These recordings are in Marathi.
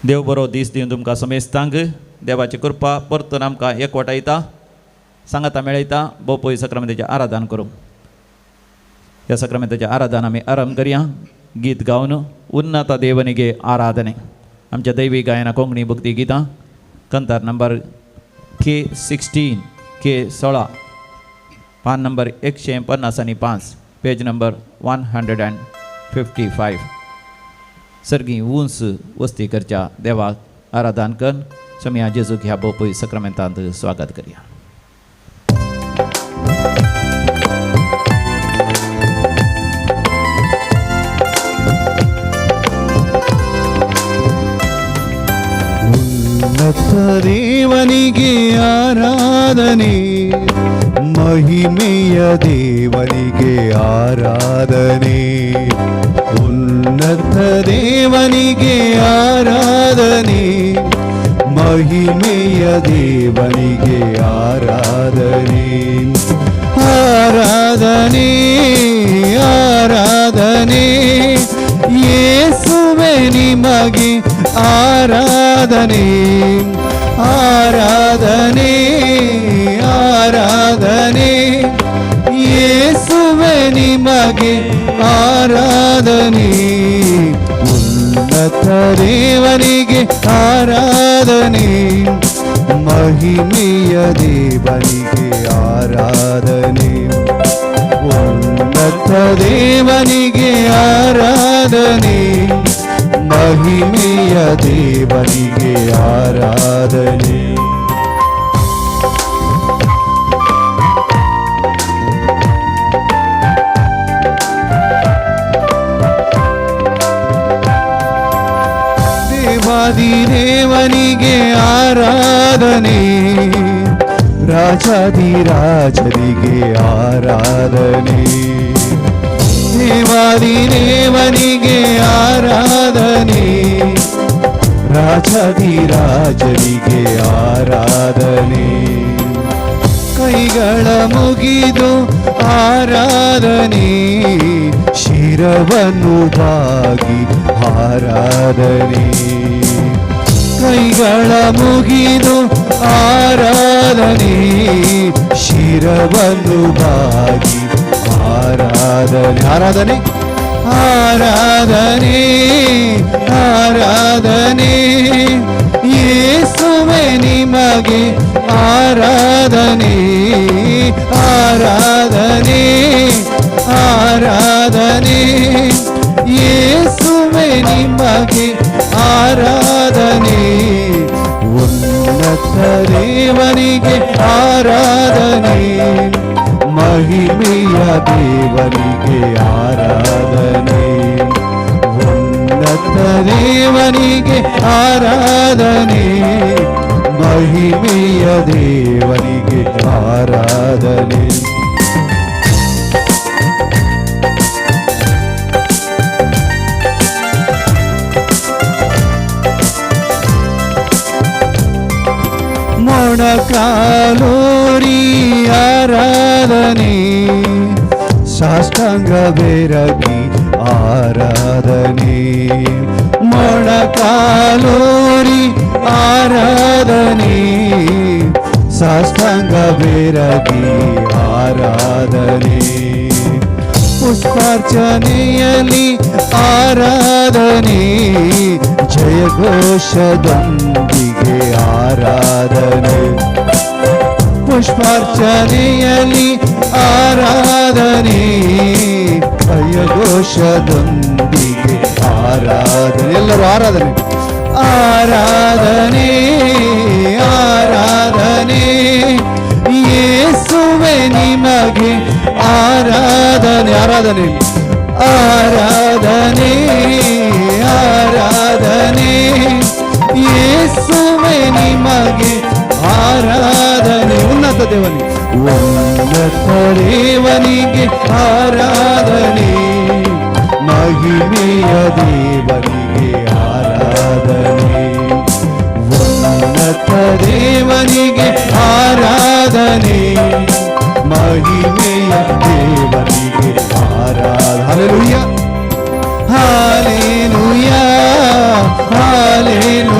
देव बरो दीस दिवन तुमकां समेस्तांक देवाची कृपा परतून आमकां एकवटायता, सांगाता मेळयता. बोपय सक्रामेंताचें आराधन करूं. ह्या सक्रामेंताचें आराधन आमी आरंभ करया गीत गावन. उन्नत देवनिगे आराधने. आमच्या दैवी गायना कोंकणी भक्ती गितां कंतार नंबर K16 K16 पान नंबर 155 पेज नंबर 155. सर्गी उंच वस्ती करच्या देवाक आराधन कर. समिया जेजूक ह्या बोपय सक्रामेंतांत स्वागत करया. ಉನ್ನತ ದೇವನಿಗೆ ಆರಾಧನೆ, ಮಹಿಮೆಯ ದೇವನಿಗೆ ಆರಾಧನೆ. ಉನ್ನತ ದೇವನಿಗೆ ಆರಾಧನೆ, ಮಹಿಮೆಯ ದೇವನಿಗೆ ಆರಾಧನೆ. ಆರಾಧನೆ ಆರಾಧನೆ ಯೇಸುವೆ ನಿಮಗೆ ಆರಾಧನೆ. ಆರಾಧನೆ ಆರಾಧನೆ ಯೇಸುವೆ ನಿಮಗೆ ಆರಾಧನೆ. ಉನ್ನತ ದೇವನಿಗೆ ಆರಾಧನೆ, ಮಹಿಮೆಯ ದೇವನಿಗೆ ಆರಾಧನೆ. ಉನ್ನತ ದೇವನಿಗೆ ಆರಾಧನೆ, ಮಹಿಮೆಯ ದೇವನಿಗೆ ಆರಾಧನೆ. ದೇವಾದಿದೇವನಿಗೆ ಆರಾಧನೆ, ರಾಜಾದಿರಾಜನಿಗೆ ಆರಾಧನೆ. ದೇವಾದಿದೇವನಿಗೆ ಆರಾಧನೆ, ರಾಜಾದಿರಾಜನಿಗೆ ಆರಾಧನೆ. ಕೈಗಳ ಮುಗಿದು ಆರಾಧನೆ, ಶಿರವನ್ನು ಬಾಗಿ ಆರಾಧನೆ. ಕೈಗಳ ಮುಗಿದು ಆರಾಧನೆ, ಶಿರವನ್ನು ಬಾಗಿ ಆರಾಧನೆ. ಆರಾಧನೆ ಆರಾಧನೆ ಆರಾಧನೆ ಯೇಸುವೆ ನಿಮಗೆ ಆರಾಧನೆ. ಆರಾಧನೆ ಆರಾಧನೆ ಯೇಸುವೆ ನಿಮಗೆ ಆರಾಧನೆ. ಉನ್ನತ ದೇವನಿಗೆ ಆರಾಧನೆ, ಮಹಿಮೆಯ ದೇವನಿಗೆ ಆರಾಧನೆ. ಉನ್ನತ ದೇವನಿಗೆ ಆರಾಧನೆ, ಮಹಿಮೆಯ ದೇವನಿಗೆ ಆರಾಧನೆ. ಮೊಣಕಾಲೂರಿ ಆರಾಧನೆ, ಸಾಷ್ಟಾಂಗ ಬೆರಗಿ ಆರಾಧನೆ. ಮೊಣಕಾಲೂರಿ ಆರಾಧನೆ, ಸಾಷ್ಟಾಂಗ ಬೆರಗಿ ಆರಾಧನೆ. ಪುಷ್ಪಾರ್ಚನೆಯಲ್ಲಿ ಆರಾಧನೆ, ಜಯಘೋಷದೊಂದಿಗೆ ಆರಾಧನೆ. ಪುಷ್ಪಾರ್ಚನೆಯಲ್ಲಿ ಆರಾಧನೆ, ಜಯಘೋಷದೊಂದಿಗೆ ಆರಾಧನೆ. ಎಲ್ಲರೂ ಆರಾಧನೆ ಆರಾಧನೆ ಆರಾಧನೆ ಯೇಸುವೆ ನಿಮಗೆ ಆರಾಧನೆ. ಆರಾಧನೆ ಆರಾಧನೆ ಆರಾಧನೆ ಯೇಸುವೆ ನಿಮಗೆ ಆರಾಧನೆ. ಉನ್ನತ ದೇವನಿಗೆ ಉನ್ನತ ದೇವನಿಗೆ ಆರಾಧನೆ, ಮಹಿಮೆಯ ದೇವನಿಗೆ ಆರಾಧನೆ. ಉನ್ನತ ದೇವನಿಗೆ ಆರಾಧನೆ, ಮಹಿಮೆಯ ದೇವನಿಗೆ ಆರಾಧನೆ. ಹಾಲೆಲೂಯಾ ಹಾಲೆಲೂಯಾ ಹಾಲೆಲೂಯಾ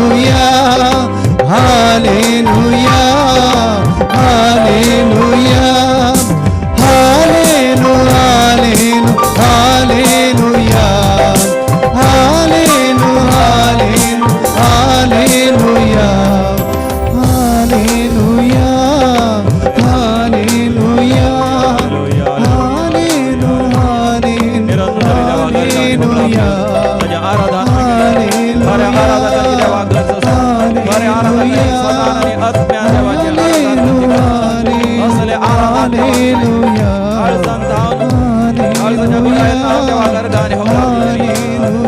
आराधन खरे आराधकाची देवा गरज खरे आराधकाची सदानी आत्म्या देवाची आराधन असले आराधन काळजान धावून काळजाच्या गुणायत देवा गर्गाने हो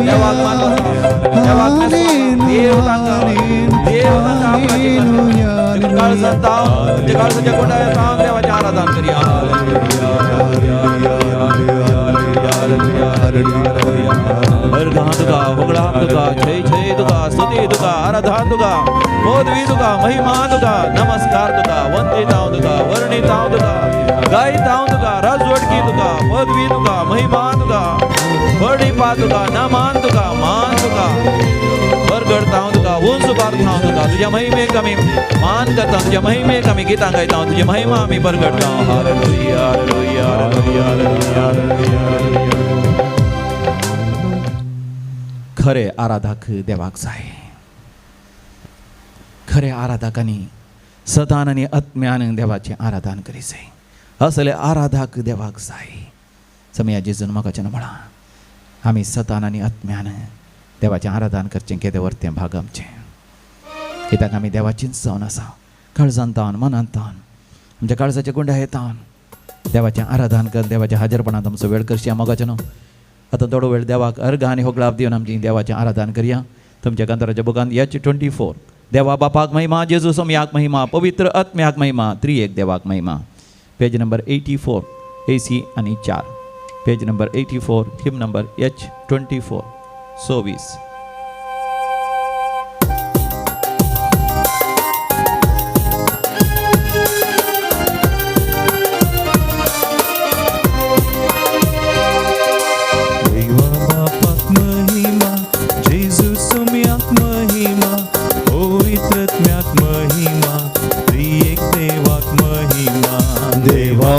देवाक मान देवाक देव तांगा काळजान धावून ते काळजाच्या गुणायत देवाचे आराधन करूया अर्धान तुका वगळा तुका जय जय तुका स्तुती तुका आराधन तुका पदवी तुका महिमा तुका नमस्कार तुका वंदित हांव तुका वर्णित हांव तुका गायत हांव तुका राजवडकी तुका पदवी तुका महिमा तुका बडीपा तुका नमान तुका मान तुका बरगडता हांव तुका उंच उबारता हांव तुका तुज्या महिमेक आमी मान करता तुज्या महिमेक आमी गितां गायता हांव तुजी महिमा आमी बरगडता हालेलुया हालेलुया हालेलुया हालेलुया खरे आराधक देवाक जाय खरे आराधकांनी सदान आनी आत्म्यान देवाचें आराधन करी जाय असले आराधक देवाक जाय समया जेजून म्हाका म्हणा आमी सदान आनी आत्म्यान देवाचें आराधन करचें केदें वर्तें भाग आमचें कित्याक आमी देवाचींच जावन आसा काळजान तावन मनान तावन आमच्या काळजाच्या गुंड्या येतावन देवाचें आराधन कर देवाच्या हाजरपणांत आमचो वेळ करशी मोगाचें न्हू आतां थोडो वेळ देवाक अर्घ आनी होगलाप दिवन आमची देवाचें आराधन करया तुमच्या कांताराच्या बुकांत याची 24 देवा बापाक महिमा जेजू सम्याक महिमा पवित्र आत्म्याक महिमा त्रिएक देवाक महिमा पेज नंबर 84 AC आनी 4 पेज नंबर 84 हिम नंबर H24 24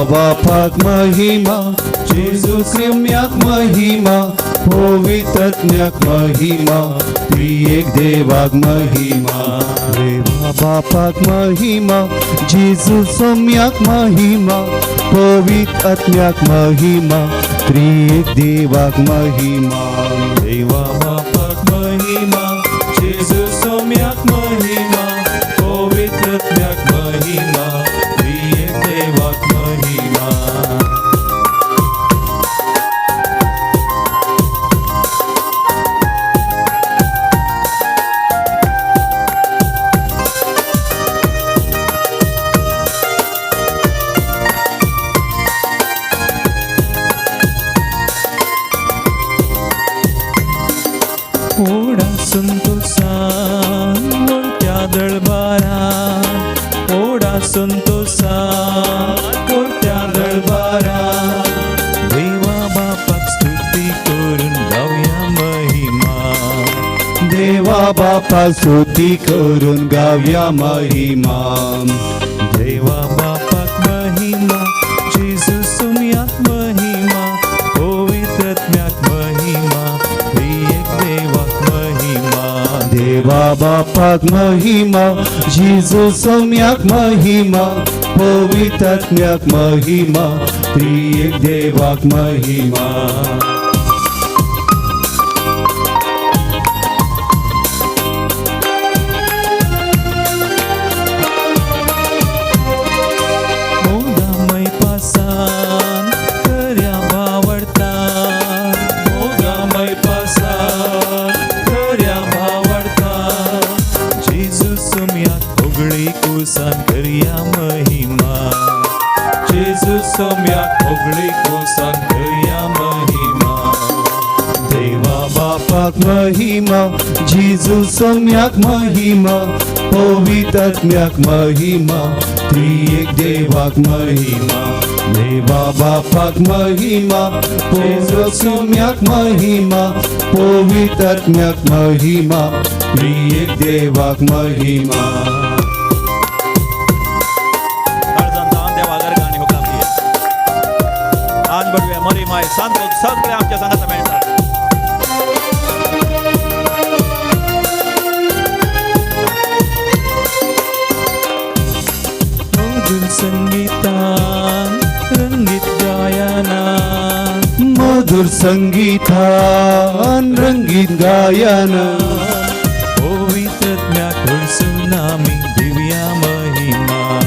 बापाक महिमा जेजू सम्याक महिमा पवित्रत्म्याक महिमा त्रिएक देवाक महिमा देवा बापाक महिमा जेजू सम्याक महिमा पवित्र आत्म्याक महिमा त्रिएक देवाक महिमा देवा बापाक महिमा जेजू सम्याक महिमा पवित्र आत्म्याक महिमा त्रिएक देवाक महिमा ओढा संतोषान मोठ्या दळबारान ओढा संतोषान मोठ्या दळबारान देवा बापाक स्तुती करून गावया महिमा देवा बापा स्तुती करून गावया महिमा देवा बापाक महिमा जेजू सम्याक महिमा पवित्र आत्म्याक महिमा त्रिएक देवाक महिमा देवा बापाक महिमा जेजू सम्याक महिमा पवित्र आत्म्याक महिमा त्रिएक देवाक महिमा मोगामय पासान खऱ्या भावडतान मोगामय पासान खऱ्या भावडतान जेजू सम्याक होगळी कुसान करया महिमा जेजू सम्याक होगळी कुसान करया महिमा देवा बापाक महिमा जेजू सम्याक महिमा पवित्र आत्म्याक महिमा त्रिएक देवाक महिमा देवा बापाक महिमा जेजू सम्याक महिमा पवित्र आत्म्याक महिमा त्रिएक देवाक महिमा आज बडवे मरी माय सांत्रोग सगळे आमच्या संघात मेळतात मधुर संगीतान रंगीत गायनान मधुर संगीतान रंगीत गीत गायन पवित्रत्म्याक हरसून आमी दिव्या महिमा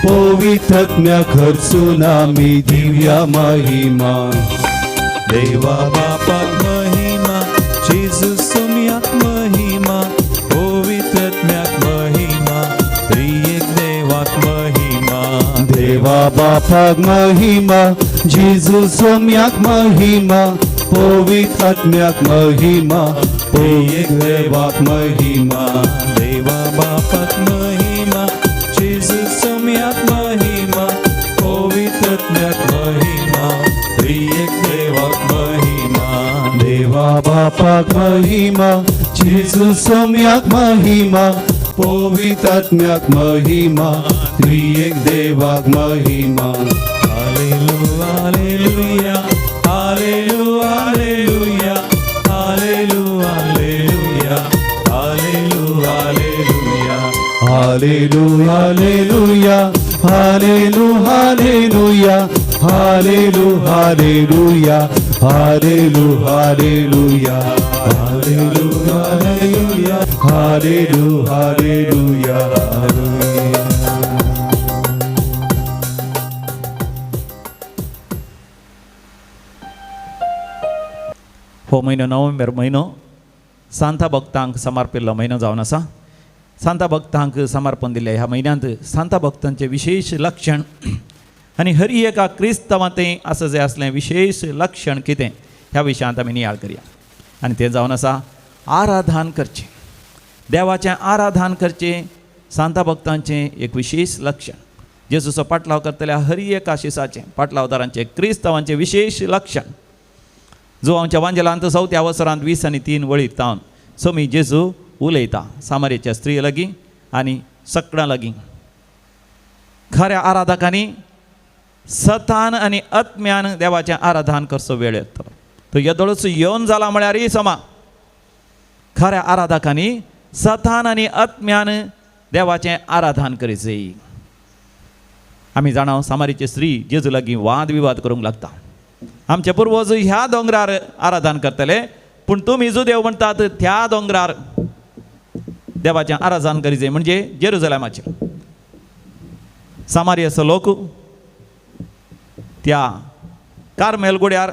पवित्रत्म्या खर्चून आमी दिव्या महिमा देवा बापाक महिमा जेजू सोम्याक महिमा पवित्रत्म्याक महिमा त्रिएक देवाक महिमा देवा बापाक महिमा जेजू सोम्याक महिमा पवित्रात्म्याक महिमा त्रिएक देवाक महिमा देवा बापाक महिमा जेजू सोम्याक महिमा पवित्रत्म्याक महिमा त्रिएक देवाक महिमा देवा बापाक महिमा जेजू सोम्याक महिमा पवित्रात्म्याक महिमा त्रिएक देवाक महिमा हालेलुया हालेलुया हालेलुया हालेलुया हालेलुया हालेलुया हालेलुया हालेलुया हालेलुया हालेलुया हालेलुया हालेलुया हालेलुया हालेलुया हालेलुया हालेलुया हो म्हयनो नोव्हेंबर म्हयनो सांता भक्तांक समर्पिल्लो म्हयनो जावन आसा सांता भक्तांक समर्पण दिल्लें ह्या म्हयन्यांत सांता भक्तांचें विशेश लक्षण आनी हर एका क्रिस्तवांतय आसा जें असलें विशेश लक्षण कितें ह्या विशयांत आमी नियाळ करया आनी तें जावन आसा आराधन करचें देवाचें आराधन करचें सांता भक्तांचें एक विशेश लक्षण जेजूचो पाटलाव करतल्या हर एका शिसाचें पाटलावदारांचें क्रिस्तवांचें विशेश लक्षण जो आमच्या वांजेलांत 4थ्या वसरांत 20 आनी 3 वळींत तावन सोमी जेजू उलयता सामरेच्या स्त्री लागीं आनी सगळ्यां लागीं खऱ्या आराधकांनी सतान आनी आत्म्यान देवाचें आराधन करचो वेळ येतलो तो येदोळूच येवन जाला म्हळ्यारय समा खऱ्या आराधकांनी सतान आनी आत्म्यान देवाचें आराधन करीचें आमी जाणाव सामरेची स्त्री जेजू लागीं वाद विवाद करूंक लागता आमचे पुर्वज ह्या दोंगरार आराधन करतले पूण तुमी जो देव म्हणटात त्या दोंगरार देवाचें आराधन करीचें म्हणजे जेरुजलेमाचेर सामारियाचो लोक त्या कार्मेल गुड्यार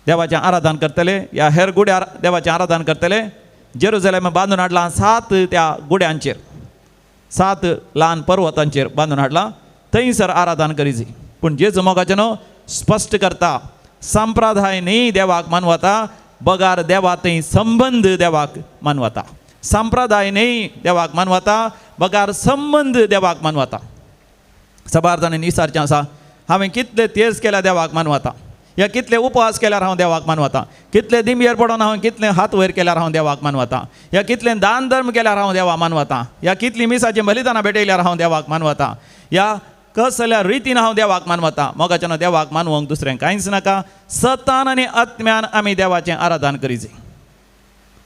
देवाचें आराधन करतले या हेर गुड्यार देवाचें आराधन करतले जेरुजलेम बांदून हाडलां 7 त्या गुड्यांचेर 7 ल्हान पर्वतांचेर बांदून हाडलां थंयसर आराधन करीची पूण जेजू मोगाचें न्हू स्पश्ट करता संप्रदाय न्ही देवाक मानवता बगार देवा थंय संबंध देवाक मानवता संप्रदाय न्ही देवाक मानवता बगार संबंध देवाक मानवता सबार जाणांनी विचारचें आसा हांवें कितले तेज केल्या देवाक मानवता या कितले उपवास केल्यार हांव देवाक मानवता कितले दिंबयेर पडोन हांवें कितले हात वयर केल्यार हांव देवाक मानवता या कितले दान धर्म केल्यार हांव देवाक मानवता या कितली मिसाचीं बलिदानां भेटयल्यार हांव देवाक मानवता या कसल्या रितीन हांव देवाक मानवता मोगाच्यान देवाक मानवंक दुसरें कांयच नाका सतान आनी आत्म्यान आमी देवाचें आराधन करीचें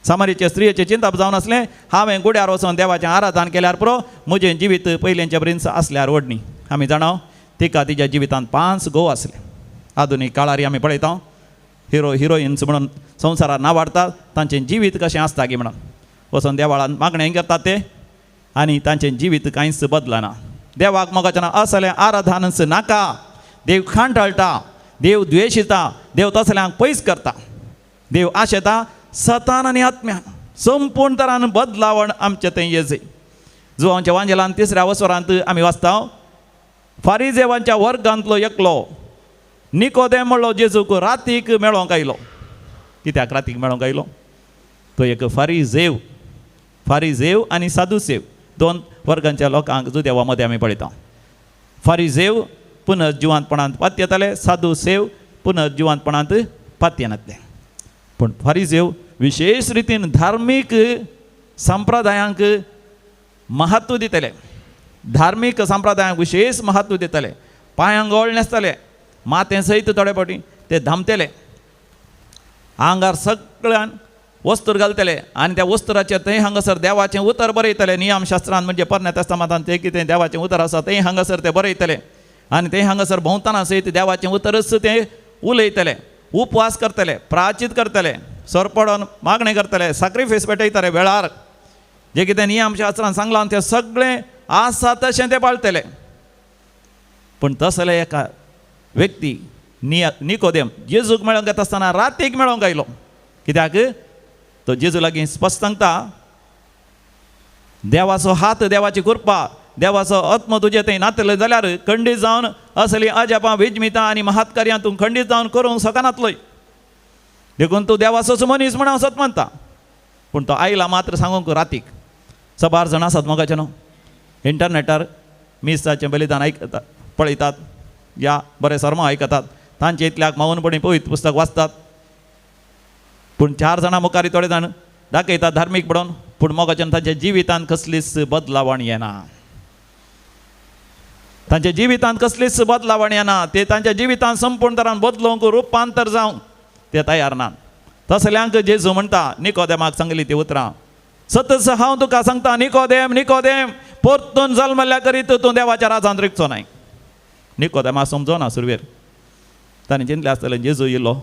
सामरीचे स्त्रियेचें चिंतप जावन आसलें हांवें गुड्यार वचोन देवाचें आराधन केल्यार पुरो म्हजें जिवीत पयलेंचे प्रिन्स आसल्यार व्हडणी आमी जाणाव तिका तिच्या जिवितांत 5 घोव आसले आधुनीक काळार आमी पळयता हिरो हिरोइन्स म्हणून संवसारांत नांव वाडटात तांचें जिवीत कशें आसता गी म्हणून वचोन देवाळांत मागणें करतात ते आनी तांचें जिवीत कांयच बदलना देवाक मोगाच्यान असलें आराधनच नाका देव खांटाळटा देव द्वेशिता देव तसल्यांक पयस करता देव आशेता सतान आनी आत्म्यान संपूर्ण तरान बदलावण आमचे थंय येजय जो आमच्या वांजेलांत 3ऱ्या वसरांत आमी वाचता फारिजेवांच्या वर्गांतलो एकलो निकोदेम म्हणलो जेजूक रातीक मेळोंक आयलो कित्याक रातीक मेळोंक आयलो तो एक फारिजेव आनी सादुसेव 2 वर्गांच्या लोकांक जुदेवा मदें आमी पळयता फारिजेव पुनर्जिवांतपणांत पातयेताले येताले सादुसेव पुनर्जिवांतपणांत पातयेन येतले पूण फारिजेव विशेष रितीन धार्मीक संप्रदायांक महत्व दितले धार्मीक संप्रदायांक विशेष महत्व दितले पांयांक ओळ न्हेसतले मातें सयत थोडे फावटी ते धामतेले आंगार सगळ्यान वस्त्र घालतले आनी त्या वस्त्राचेर थंय हांगासर देवाचें उतर बरयतले नियमशास्त्रांत म्हणजे पोरण्या तेस्तामतांत तें कितें देवाचें उतर आसा थंय हांगासर ते बरयतले आनी थंय हांगासर भोंवतना सयत देवाचें उतरच ते उलयतले उपवास करतले प्राचित करतले सर पडोन मागणें करतले सॅक्रिफायस पेटयताले वेळार जे कितें नियम शास्त्रान सांगलां तें सगळें आसा तशें ते पाळटले. पूण तसले एका व्यक्ती निकोदेम जेजूक मेळोंक येता आसतना रातीक मेळोंक आयलो. कित्याक तो जेजू लागीं स्पश्ट सांगता देवाचो हात देवाची कृपा देवाचो आत्म तुजे थंय नातले जाल्यार खंडीत जावन असली अजापां विजमितां आनी महात्कार्यां तूं खंडीत जावन करूंक शकनातलोय. देखून तूं देवाचोच मनीस म्हण हांव सत म्हणटा. पूण तो आयला मात्र सांगूंक रातीक. 6 जाणां आसात मोगाचे न्हू इंटरनेटार मिसाचें बलिदान आयकतात पळयतात या बरे सर्म आयकतात तांचे इतल्याक मौनपणी पवित्र पुस्तक वाचतात. पूण 4 जाणां मुखारी थोडे जाण दाखयतात धार्मीक पडून पूण मोगाच्यान तांच्या जिवितांत कसलीच बदलावण येना. तांच्या जिवितांत कसलीच बदलावण येना. ते तांच्या जिवितांत संपूर्ण तरान बदलूंक रुपांतर जावंक ते तयार नात. तसल्यांक जेजू म्हणटा निकोदेमाक सांगली ती उतरां सतच हांव तुका सांगता निकोदेम निकोदेम परतून जल्मल्या करीत तूं देवाच्या राजांत रिगचो नाय. निकोदेमाक समजोना सुरवेर ताणें चिंतलें आसतलें जेजू येयलो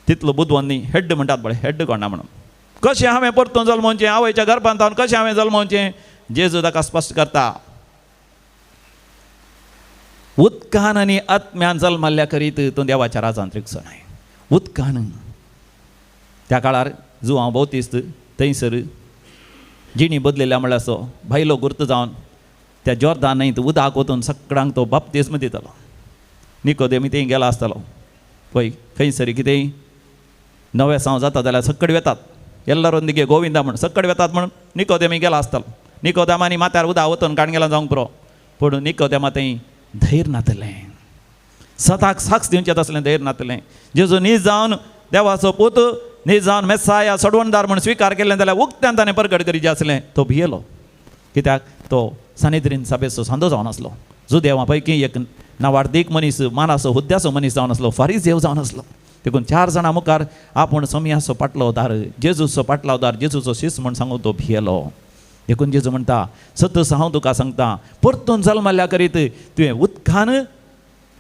तितलो बुदवंत न्ही हेड्ड म्हणटात बळे हेड्ड कोणा म्हणून कशें हांवें परतून जल्मोवचें आवयच्या गर्भांत हांव कशें हांवें जल्मोवचें. जेजू ताका स्पश्ट करता उदकान आनी आत्म्यान जल्मल्या करीत तूं देवाच्या राजांत रिगचो नाय. उदकान त्या काळार जो हांव बौतिस्त थंयसर जिणी बदलेल्या म्हळ्यार असो भायलो गुर्त जावन त्या जॉर्दान न्हंयत उदक वचून सगळ्यांक तो बाप्तिस्म दितलो. निकोदेम थंय गेलो आसतलो पळय खंयसरी कितेंय नवें साव जाता जाल्यार सकड वेतात एल्लारोंदिगे गोविंदा म्हण सकड वेतात म्हण निकोदेमी गेलो आसतलो. निकोदेमानी माथ्यार उदक वचून काण गेला जावंक पुरो पूण निकोदेमा थंय धैर्य नातलें सदांच साक्ष दिवचें तसलें धैर्य नातलें. जेजू न्हीज जावन देवाचो पूत न्हीज जावन मेसाया सडवणदार म्हण स्विकार केलें जाल्यार उक्त्यान ताणें प्रगट करीचें आसलें. तो भियेलो कित्याक तो सानिद्रीन सभेचो सांदो जावन आसलो. जुदेवा पैकी एक नावार्दीक मनीस मानाचो हुद्द्याचो मनीस जावन आसलो फारीजेव जावन आसलो. देखून 4 जाणां मुखार आपूण समियाचो पाटलावदार जेजूचो पाटलावदार जेजूचो शिस म्हण सांगून तो भियेलो. देखून जेजू म्हणटा सतस हांव तुका सांगता परतून जल्मल्या करीत तुवें उदकान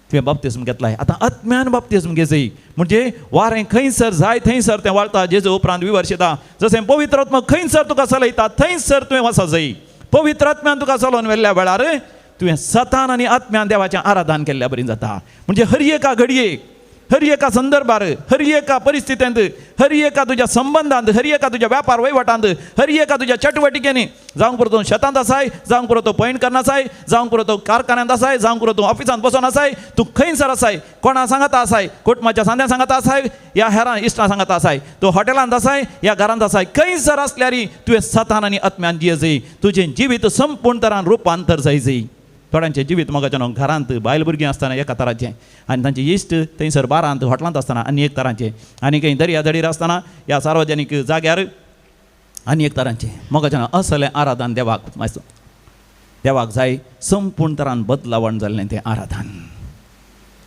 तुवें बाप्तिस्म घेतलाय आतां आत्म्यान बाप्तिस्म घेजय. म्हणजे वारें खंयसर जाय थंयसर तें वाळटा. जेजू उपरांत विवर्शिता जशें पवित्र आत्मा खंयसर तुका चलयता थंयसर तुवें वचो जाय. पवित्र आत्म्यान तुका चलोवन व्हेल्ल्या वेळार तुवें सतान आनी आत्म्यान देवाचें आराधन केल्ल्या बरी जाता. म्हणजे हर एका घडयेक हर एका संदर्भार हर एका परिस्थितींत हर एका तुज्या संबंधांत हर एका तुज्या व्यापार वहिवाटांत हर एका तुज्या चटवटिकेनी जावंक पुरो तूं शेतांत आसाय जावंक पुरो तूं पैंट करना आसाय जावंक पुरो तूं कारखान्यांत आसाय जावंक पुरो तूं ऑफिसांत बसून आसाय तूं खंयसर आसाय कोणा सांगाता आसाय कुटुंबाच्या सांद्या सांगाता आसाय या हेरां इश्टां सांगाता आसाय तूं हॉटेलांत आसाय या घरांत आसाय खंयसर आसल्यार तुवें सतान आनी आत्म्यान जियेजय. तुजें जिवीत संपूर्ण तरान रुपांतर जायजय. थोड्यांचें जिवीत मोगाचें न्हू घरांत बायल भुरगीं आसतना एका तराचें आनी तांचें इश्ट थंयसर बारांत हॉटलांत आसतना आनी एक तरांचें आनी खंय दर्या दडीर आसतना ह्या सार्वजनीक जाग्यार आनी एक तरांचें मोगाचें असलें आराधन देवाक मातसो देवाक जाय संपूर्ण तरान बदलावण जाल्लें तें आराधन.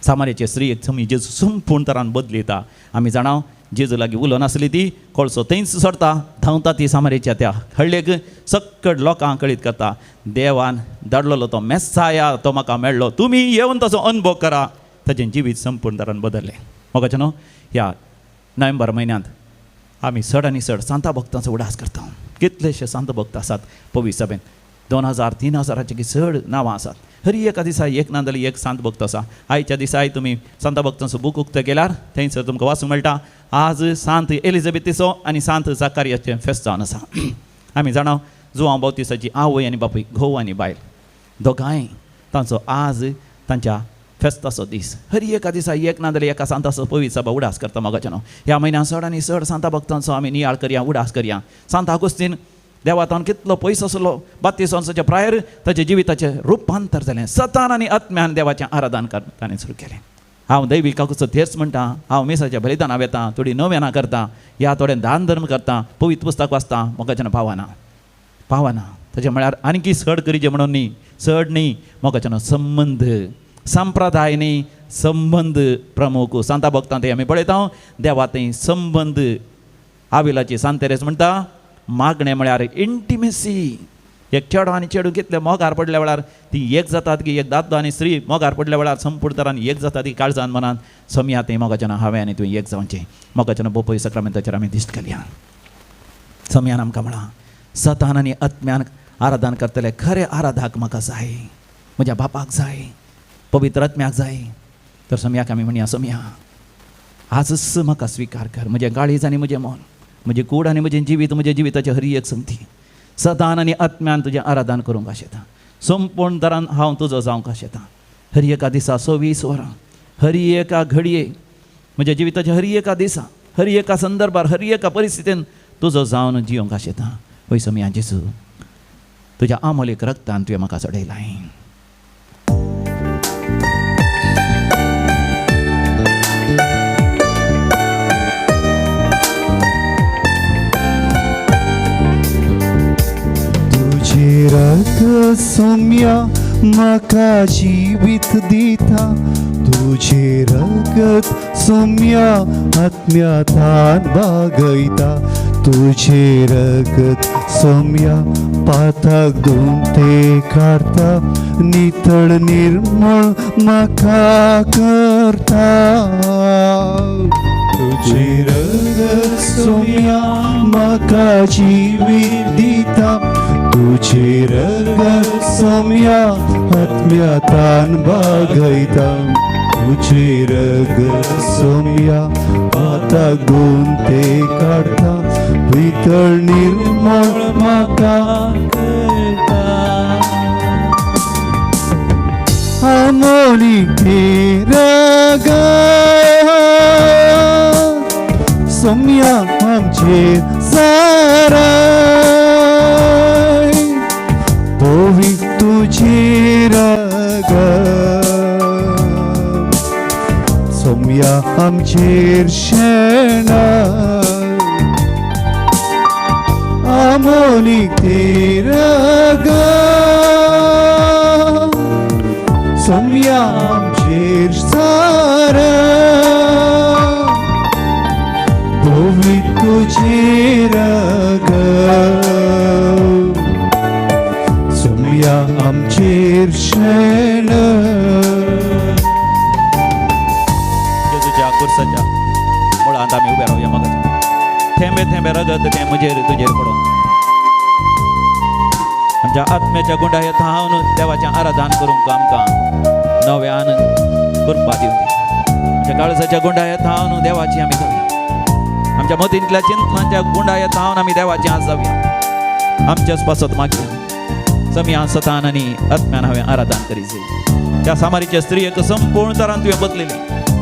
सामारेचे स्त्रीक समी जेजू संपूर्ण तरान बदलिता. आमी जाणां जेजू लागीं उलो नासली ती कोळसो थंयच सोडता धांवता ती सामारेच्या त्या हळ्ळेक सक्कड लोकांक कळीत करता देवान धाडलेलो तो मेस्साया तो म्हाका मेळ्ळो तुमी येवन ताचो अनुभव करा. ताचें जिवीत संपूर्ण तरान बदल्लें. मोगाचें न्हू ह्या नोव्हेंबर म्हयन्यांत आमी चड आनी चड सांता भक्तांचो उडास करता. कितलेशे सांत भक्त आसात पवित्र सभेंत 2000-3000ची चड नांवां आसात. हर एका दिसा एक ना जाल्यार एक सांत भक्त आसा. आयच्या दिसाय तुमी सांत भक्तांचो बूक उक्तो केल्यार थंयसर तुमकां वाचूंक मेळटा. आज सांत एलिझाबेथीचो आनी सांत जाकारियाचें फेस्त जावन आसा. आमी जाणा जुआंव बावतिस्ताची आवय आनी बापूय घोव आनी बायल दोगांय तांचो आज तांच्या फेस्ताचो दीस. हर एका दिसा एक ना जाल्यार एका सांताचो पवित्र सभा उडास करता. मोगाचें न्हू ह्या म्हयन्यांत चड आनी चड सांता भक्तांचो आमी नियाळ करया उडास करया. सांत आगोस्तीन देवातान कितलो पयस आसलो 32 वर्साच्या प्रायर ताच्या जिविताचें रुपांतर जालें. सतान आनी आत्म्यान देवाचें आराधन ताणें सुरू केलें. हांव दैविकाचो तेर्स म्हणटा हांव मेसाच्या बलिदाना वेता थोडी नव्याना करता या थोडें दान धर्म करता पवित्र पुस्तक वाचता मोगाचें पावना ताचे म्हळ्यार आनीकी चड करीचें म्हणून न्ही चड न्ही मोगाचें संबंध संप्रदाय न्ही संबंध प्रमुख. सांता भक्तां थंय आमी पळयता देवा थंय संबंध. आविलाची सांत तेरेस म्हणटा मागणें म्हळ्यार इंटिमेसी एक चेडो आनी चेडू कितले मोगार पडल्या वेळार ती एक जातात की एक दादलो आनी स्त्री मोगार पडल्या वेळार संपूर्ण तरान एक जातात की काळजान मनान समया तें मोगाच्यान हांवें आनी तुवें एक जावचें मोगाच्यान बोपय सक्रामेंताचेर आमी दिश्ट घालया समयान आमकां म्हणा सतान आनी आत्म्यान आराधन करतले खरे आराधक म्हाका जाय म्हज्या बापाक जाय पवित्र आत्म्याक जाय तर समयाक आमी म्हणया समया आजच म्हाका स्विकार कर म्हजें काळीज आनी म्हजें मन म्हजें कूड आनी म्हजें जिवीत म्हज्या जिविताची हरी एक संगती सदान आनी आत्म्यान तुजें आराधन करूंक आशेता संपूर्ण तरान हांव तुजो जावंक आशेता हरी एका दिसा 26 वरां हरी एका घडयेक म्हज्या जिविताच्या हरी एका दिसा हरी एका संदर्भार हरी एका परिस्थितीन तुजो जावन जियोंक आशेता वय समया जेजू तुज्या आमोलीक रक्तान तुवें म्हाका चडयलां रगत सोम्या म्हाका जिवीत दिता तुझे रगत सोम्या आत्म्यातान बागयता तुझे रगत सोम्या पाताक धुवन ते काडता नितळ निर्मळ म्हाका करता तुझे रगत सोम्या म्हाका जिवीत दिता तुझे रगत सोम्या आत्म्यातान बागयता तुझे रगत सोम्या पाताक धुवन ते काडता नितळ निर्मळ म्हाका करता आमोली ते रगत सोम्या आमचेर सारा पोवी तुझे रगत सोम्या आमचेर शेणा आमोली ते रगत सोम्या आमचेर सारा पोवी तुझे रगत सोम्या आमचेर शेण जेजूच्या कुर्साच्या मुळांत आमी उबे रावया मग थेंबे थेंबे रगत तें म्हजेर तुजेर पडों आमच्या आत्म्याच्या गुंडायत हांवन देवाचें आराधन करूंक आमकां नव्यान कृपा दिवं आमच्या काळजाच्या गुंडायत हांवन देवाची आमी जावया आमच्या मतींतल्या चिंतनांच्या गुंडायत हांवन आमी देवाची आज जावया आमच्याच पासत मागया समया सतान आनी आत्म्यान हांवें आराधन करी जाय त्या सामारीच्या स्त्रियेक संपूर्ण तरान तुवें बदलिली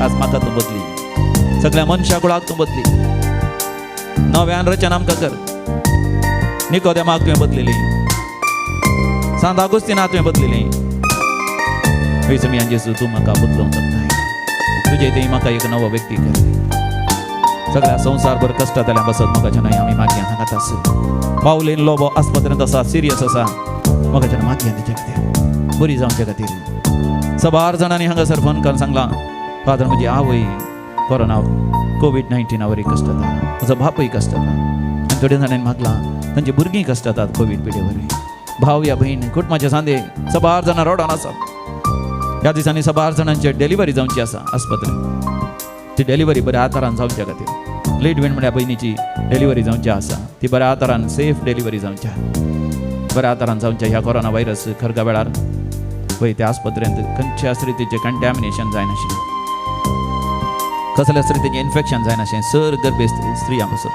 आज म्हाका तूं बदली सगळ्या मनशा कुळाक तूं बदली नव्यान रचना आमकां कर निकोदेमाक तुवें बदलिली सांत आगोस्तिनाक तुवें बदलिली हय समया जेजू तूं म्हाका बदलूंक शकता तुजे थंय म्हाका एक नवो व्यक्ती कर सगळ्या संवसारभर कश्टांतल्यान बसत मोगाच्या न्हय आमी मागया हांगात आस पावलेन लोबो आस्पत्रेंत आसा सिरियस आसा मोगाच्या मागया तेच्या खातीर बरी जावचे खातीर 6 जाणांनी हांगासर फोन करून सांगलां फादर म्हजी आवय कोरोना कोविड-19 आवरी कश्ट जाता म्हजो बापूय कश्ट जाता आनी थोड्या जाणांनी मागलां तांची भुरगीं कश्ट जातात कोवीड पिडे वरवीं भाव या भयण कुटुंबाचे सांदे 6 जाणां रोडान आसात ह्या दिसांनी 6 जाणांची डिलिव्हरी जावची आसा आस्पत्रेंत ती डिलिव्हरी बऱ्या आतारान जावच्या खातीर लेट वेण म्हळ्यार बहिणीची डिलिव्हरी जावची आसा ती बऱ्या आतारान सेफ डिलिव्हरी जावच्या बऱ्या आतारान जावच्या ह्या कोरोना व्हायरस खरगा वेळार वय त्या आस्पत्रेंत खंयच्याच रितीचें कंटॅमिनेशन जायनाशिल्लें कसल्याच रितीचें इन्फेक्शन जायनाशें सर गर्भे स्त्रियां पासून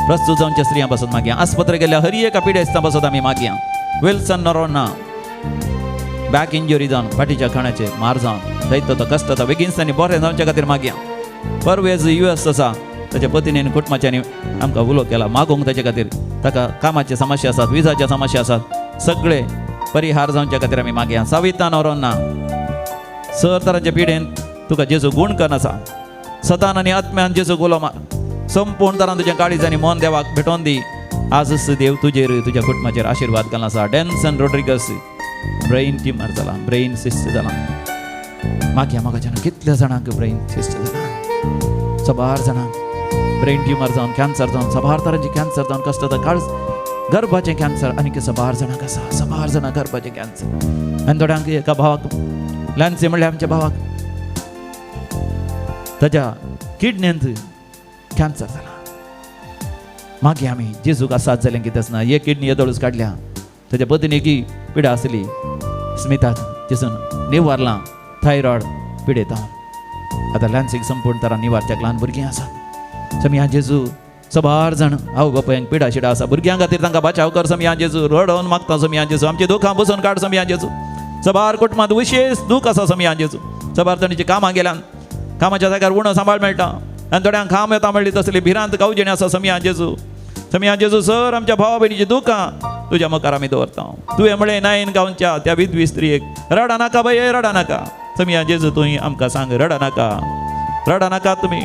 प्रस्तुत जावच्या स्त्रियां पासून मागया आस्पत्रे गेल्या हरी एका पिडेस्तां पासून आमी मागया विल्सन नरोना बॅक इंजुरी जावन फाटीच्या खाण्याचेर मार जावन दैत्य तो कश्ट जाता बेगिनसांनी बरें जावच्या खातीर मागया परवेज US आसा ताच्या पत्नीन कुटुंबाच्यांनी आमकां उलो केला मागोंक ताचे खातीर ताका कामाचे समस्या आसात विजाचे समस्या आसात सगळे परिहार जावच्या खातीर आमी मागया साविता नरोना सर तरांच्या पिडेन तुका जेजू गूण करून आसा सतान आनी आत्म्यान जेजू गोलो मार संपूर्ण तरान तुजें काळीज आनी मन देवाक भेटोवन दी आजच देव तुजेर तुज्या कुटुंबाचेर आशिर्वाद घालना आसा डेन्सन रोड्रिगस ब्रेन ट्युमर जाला ब्रेन सिस्ट जाला मागया म्हाका कितल्या जाणांक ब्रेन सिस्ट जाला 6 जाणांक ब्रेन ट्युमर जावन कॅन्सर जावन 6 तरांची कॅन्सर जावन कश्ट जाता काळज गर्भाचें कॅन्सर आनी 12 जाणांक आसा 12 जाणां गर्भाचें कॅन्सर आनी थोड्यांक एका भावाक ल्हानशें म्हणल्यार आमच्या भावाक ताच्या किडण्यांत कॅन्सर जाला मागीर आमी जेजूक आसात जालें कितें आसना एक किडनी येदोळूच काडल्या ताच्या पत्नीकी पिडा आसली स्मिताक जेजून निवारलां थायरॉयड पिडेता आतां ल्हानशें संपूर्ण तरां निवारच्याक ल्हान भुरगीं आसात समिया जेजू 12 जाण आवय बापायांक पिडा शिडा आसा भुरग्यां खातीर तांकां बचाव कर समिया जेजू रडोवन मागता समिया जेजू आमची दुखां बसून काड समिया जेजू 12 कुटुंबांत विशेष दूख आसा समिया जेजू 12 जाणींची कामां गेल्यान कामाच्या जाग्यार उणो सांबाळ मेळटा आनी थोड्यांक काम येता म्हणली तसली भिरांत गावजेणी आसा समिया जेजू सर आमच्या भावा भयणीची दुखां तुज्या मुखार आमी दवरता तुवें म्हळें नायन गांवच्या त्या विधवी स्त्रियेक रडा नाका बाये रडा नाका समिया जेजू तुवें आमकां सांग रडा नाका तुमी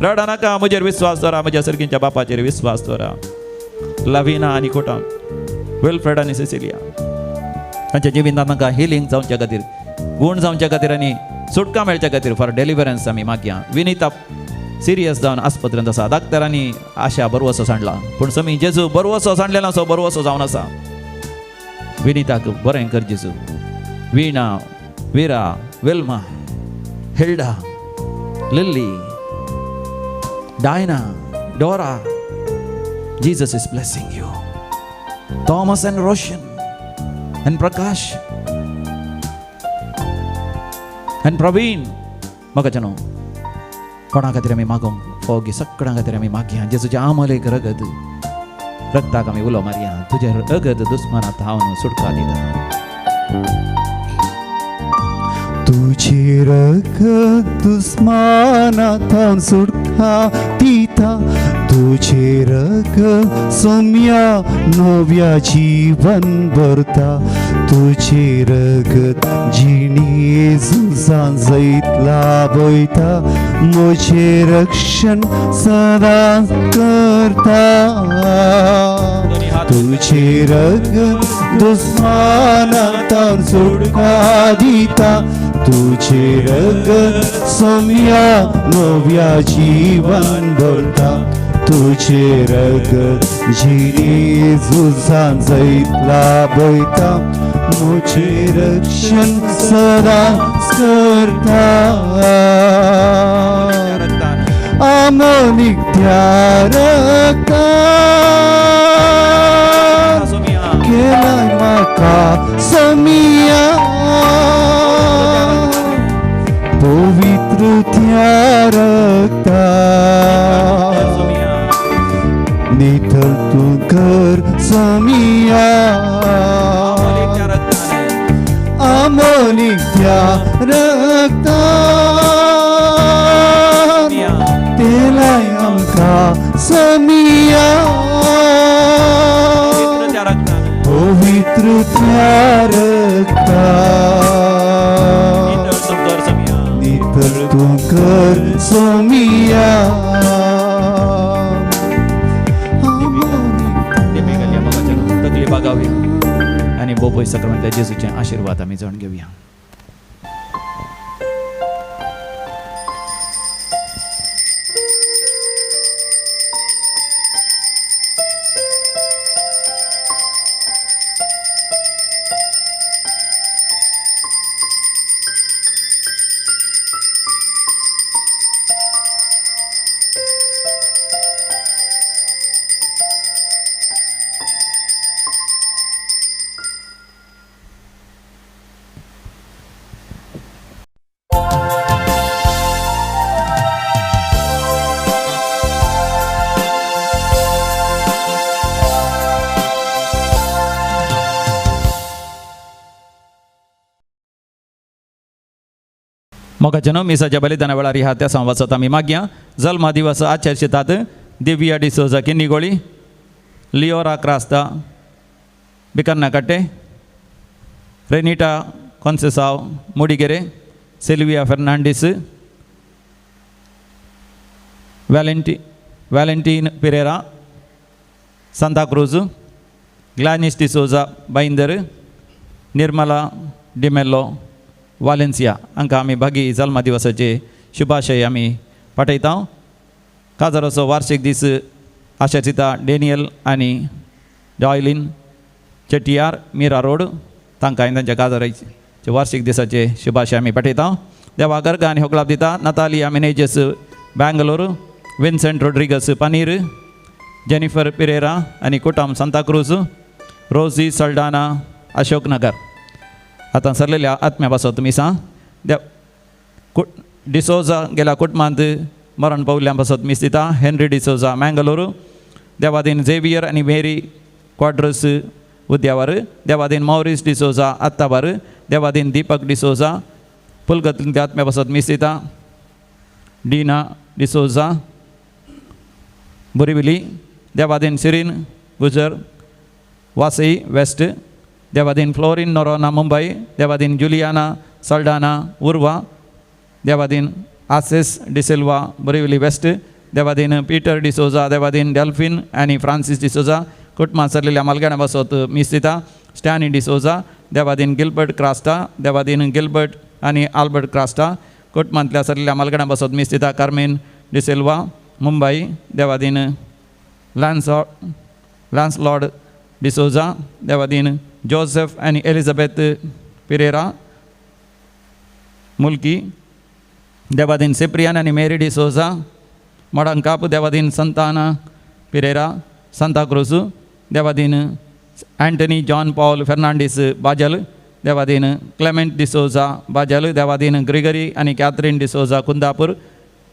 रडा नाका म्हजेर विस्वास दवरा म्हज्या सर्गींच्या बापाचेर विस्वास दवरा लाविना आनी कोटा विल्फ्रेड आनी सिसिलिया तांच्या जिवितांत तांकां हिलींग जावच्या खातीर गूण जावच्या खातीर आनी सुटका मेळच्या खातीर फॉर डेलिव्हरन्स आमी मागया विनीता सिरियस जावन आस्पत्रेंत आसा डाक्टरांनी आशा बरवसो सांडला पूण समी जेजू बरवसो सांडलेलो आसा बरवसो जावन आसा विनीताक बरें कर जेजू वीणा विरा विल्मा हिल्डा लिल्ली डायना डोरा Jesus is blessing you Thomas and Roshan and Prakash and Praveen म्हाका जाणो कोणा खातीर आमी मागोंक फोगी सगळ्यां खातीर आमी मागया जेजूच्या आमलेक रगत रगताक आमी उलो मारया तुजे रगत दुस्मानांत हांव सुटका दिता तुझे रगत दुस्मानांतल्यान सुटका दिता तुझे रगत सोम्या नव्या जीवन भरता तुझे रगत जिणी झुजान जैतला बयता म्हजे रक्षण सदां करता तुझे रगत दुस्मानांतल्यान सुटका दिता तुझे रगत सोम्या नव्या जीवन भरता तुझे रगत जिणी झुजान जैतला बयता म्हजे रक्षण सदां करता आमोनीक त्या रगतान केलाय म्हाका समिया पवित्र त्या रगतान नितळ तूं कर समिया आमोनीक त्या रगतान तेलाय आमकां समिया पवित्र त्या रगतान नितळ तूं कर समिया तकली बागावी आणि बोबोय सक्रामेंत जेजूचे आशीर्वाद आमी जाणून घेवया मोगाचेनो मिसाच्या बलिदाना वेळार ह्या त्या संवासात आमी मागया जल्मा दिवस आचरशितात दिव्या डिसोजा किन्निगोळी लिओरा क्रास्ता बिकन्ना कट्टे रेनिटा कॉन्सेसाव मुडिगेरे सिल्विया फर्नांडीस व्हॅलेंटीन पिरेरा सांताक्रूज ग्लानिस डिसोजा बाईंदर निर्मला डिमेल्लो वालेन्सिया हांकां आमी बागी जल्मा दिवसाचे शुभाशय आमी पाठयता काजाराचो वार्षिक दीस आशेचिता डेनियल आनी जॉयलीन चेटियार मीरा रोड तांकां हांवें तांच्या काजाराचे वार्षिक दिसाचे शुभाशय आमी पाठयता. देवा गर्ग आनी होगलाप दिता. Natalia Menezes Bangalore, Vincent Rodrigues Panir, Jennifer Pereira आनी कुटुंब सांताक्रूज, रोजी सल्डाना अशोक नगर. आतां सरलेल्या आत्म्या पासत मिसा देव डिसोजा गेल्या कुटुंबांत मरण पावल्ल्या पासत मीस दिता. हेनरी डिसोजा मँगलोर, देवादीन झेवियर आनी मेरी क्वाड्रस उद्यावर, देवादीन मौरीस डिसोजा आत्तावर, देवादीन दीपक डिसोजा पुलगत आत्म्या पासत मीस दिता. डीना डिसोजा बुरिविली, देवादीन सिरीन गुजर वासई वेस्ट, देवादीन फ्लोरिन नोरोना मुंबई, देवादीन जुलियाना सल्डाना उर्वा, देवादीन आसेस डिसिल्वा बोरिवली वेस्ट, देवादीन पीटर डिसोजा, देवादीन डेल्फिन आनी फ्रांसीस डिसोजा कुटुंबां सरलेल्या मालगाणा बसत मीस दिता. स्टॅनी डिसोजा, देवादीन गिल्बर्ट क्रास्टा, देवादीन गिल्बर्ट आनी आल्बर्ट क्रास्टा कुटुंबांतल्या सरलेल्या मालगाणा बसत मीस दिता. कार्मेन डिसिल्वा मुंबई, देवादीन लॅन्सलॉर्ड डिसोजा, देवादीन जोसेफ आनी एलिझाबेथ पिरेरा मुल्की, देवादीन सिप्रियान आनी मेरी डिसोजा मडंकाप, देवादीन संताना पिरेरा सांताक्रूज, देवादीन Antony John Paul Fernandes Bajal, देवादीन क्लेमेंट डिसोजा बाजल, देवादीन ग्रिगरी आनी कॅथरीन डिसोजा कुंदापूर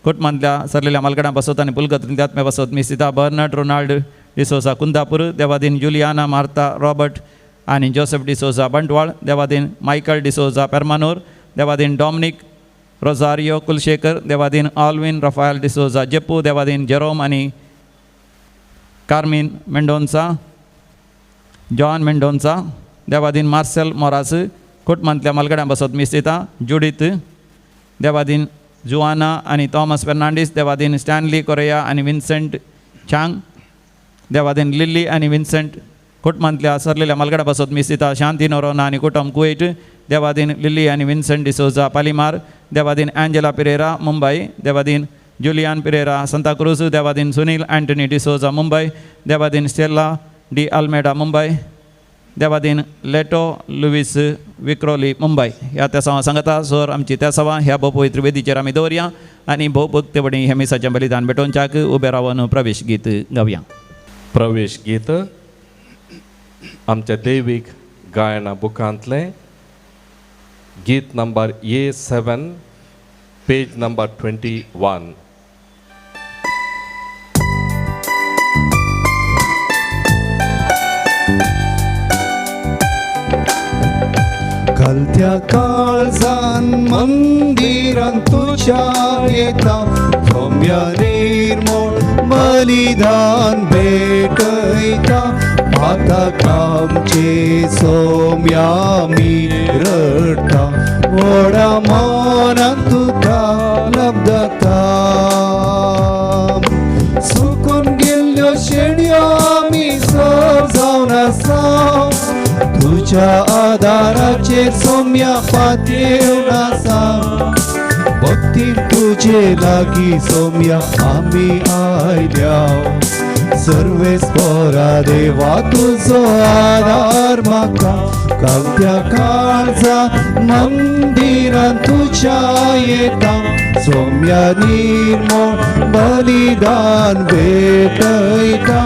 कुटुंबांतल्या सरलेल्या मालगाणा बसत आनी पुलगत आत्म्या बसत मीस दिता. बर्नार्ड रोनाल्ड डिसोजा कुंदापूर, देवादीन जुलियाना मार्ता रॉबर्ट आनी जोसेफ डिसोजा बंटवाळ, देवादीन मायकल डिसोजा पेर्मानोर, देवादीन डॉमिनिक रोजारियो कुलशेखर, देवादीन ऑल्विन रफायल डिसोजा जेप्पू, देवादीन जेरोम आनी कार्मिन मेंडोन्सा जॉन मेंडोन्सा, देवादीन मार्सेल मोरास कुटुंबांतल्या मालगाड्या बसत मीस दिता. जुडीत, देवादीन जुआना आनी थॉमस फेर्नांडीस, देवादीन स्टॅनली कोरेया आनी विन्सेंट चांग, देवादीन लिली आनी विन्सेंट कुटुंबांतल्या सरलेल्या मालगाड्या बसत मीस दिता. शांती नोरोना आनी कुटुंब कुवेट, देवादीन लिली आनी विन्सेंट डिसोजा पालिमार, देवादीन एंजेला पिरेरा मुंबई, देवादीन जुलियान पिरेरा सांताक्रूज, देवादीन सुनील एंटनी डिसोजा मुंबई, देवादीन स्टेला डी अल्मेडा मुंबई, देवादीन लेटो लुईस विक्रोली मुंबई. ह्या त्या सवा सांगता सर आमची त्या सवा ह्या भोपवित्र वेदीचेर आमी दवरया आनी भोवभक्तेवणी हे मिसाचें बलिदान भेटोवच्याक उबे रावन प्रवेश गीत गावया. प्रवेश गीत आमच्या दैवीक गायना बुकांतले गीत नंबर A7 पेज नंबर 21. घालत्या काळजान मंदिरांत तुझ्या येता, सौम्या निर्मळ बलिदान भेटयता. पातक आमचे सौम्या मी रडटा, व्हडा मनांत तुका लब्धता. सुकून गेल्ल्यो शेणयो आमी सर जावन आसा, तुझ्या आदाराचेर सौम्या पातयेवन आसा. भक्तीन तुजे लागीं सौम्या आमी आयल्या, सर्वेस्परा देवा तुजो आदार म्हाका. गांवत्या काळजा मंदिरांत तुझ्या येता, सौम्या निर्मळ बलिदान भेटयता.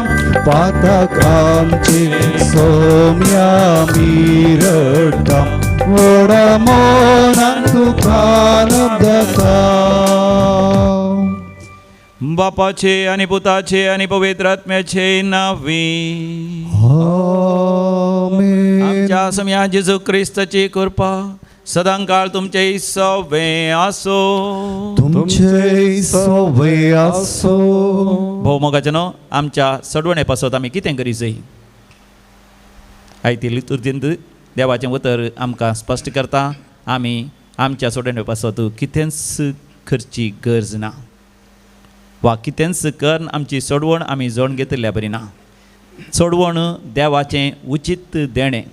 पातक आमचे सौम्या मी रडटा, व्हडा मनांत तुका लब्धता. बापाचे आनी पुताचे आनी पवित्र आत्म्याचे नावी आमेन. आमच्या सम्या जेजू क्रिस्ताची कृपा सदांकाळ तुमचे सवे आसो. तुमचे सवे आसो. भोव मोगाचनो आमच्या सडवणे पासत आमी कितें करी जाय. आयती लितुर्दींत देवाचें उतर आमकां स्पश्ट करता. आमी आमच्या सोडवणे पासत कितेंच करची गरज ना, वा कितेंच करून आमची सोडवण आमी जण घेतल्या बरी ना. सोडवण देवाचें उचित देणें.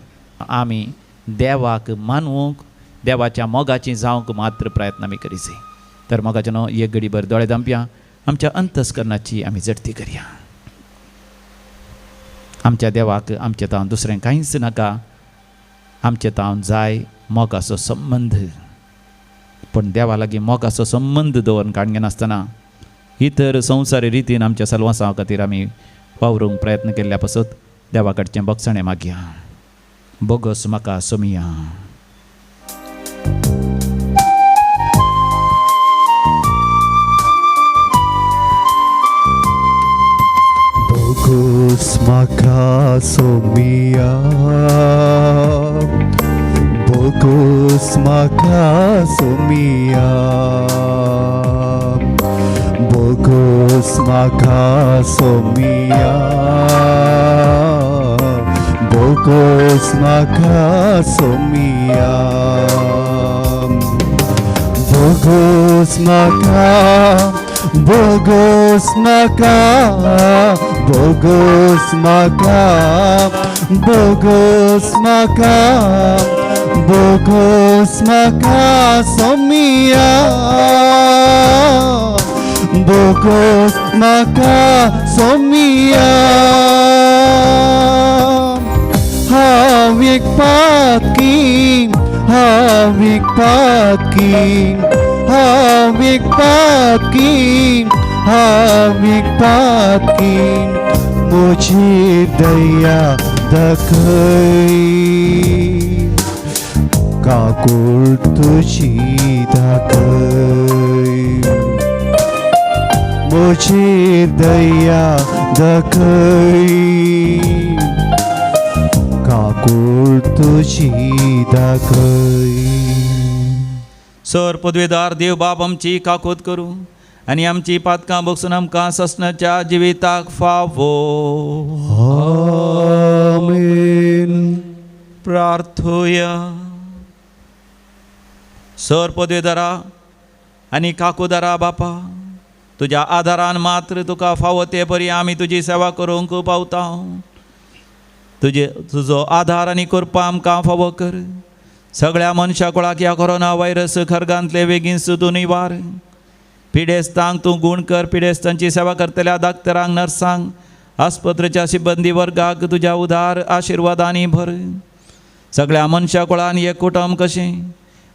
आमी देवाक मानूंक, देवाच्या मोगाचीं जावंक मात्र प्रयत्न आमी करी जाय. तर मोगाचें न्हू एक घडीभर दोळे धांपया, आमच्या अंतस्करणाची आमी जडती करया. आमच्या देवाक आमचे तावन दुसरें कांयच नाका. आमचे तावन जाय मोगाचो संबंद. पण देवा लागीं मोगाचो संबंद दवरून काडगे नासतना इतर संवसारी रितीन आमच्या सलवासा खातीर आमी वावरूंक प्रयत्न केल्ल्या पासत देवा कडचें बगसणें मागया. बोगस म्हाका सोमिया. Bogus maka somia, bogus maka somia, bogus maka somia, bogus maka somia, bogus maka. Bogus maka, bogus maka, bogus maka, bogus maka somia, bogus maka somia. Havik patki, havik patki. Havik patki, havik patki, मुझे दया दाखय, काकूळ तुझी दाखय. मुझे दया दाखय, काकूळ तुझी दाखय. सर पदवेदार देव बाप आमची काकोत करूं आनी आमची पातकां बगसून आमकां ससनाच्या जिविताक फावो. आमेन. प्रार्थुया. सर पदवेदारा आनी काकूदारा बापा, तुज्या आदारान मात्र तुका फावो ते परी आमी तुजी सेवा करूंक पावता. तुजो आधार आनी कृपा आमकां फावो कर. सगळ्या मनशा कुळाक ह्या कोरोना व्हायरस खरगांतले बेगीन सुतून निवार. पिडेस्तांक तूं गूण कर. पिडेस्तांची सेवा करतल्या डाक्टरांक, नर्सांक, आस्पत्रेच्या सिब्बंदी वर्गाक तुज्या उदार आशिर्वादांनी भर. सगळ्या मनशा कुळान एक कुटुंब कशें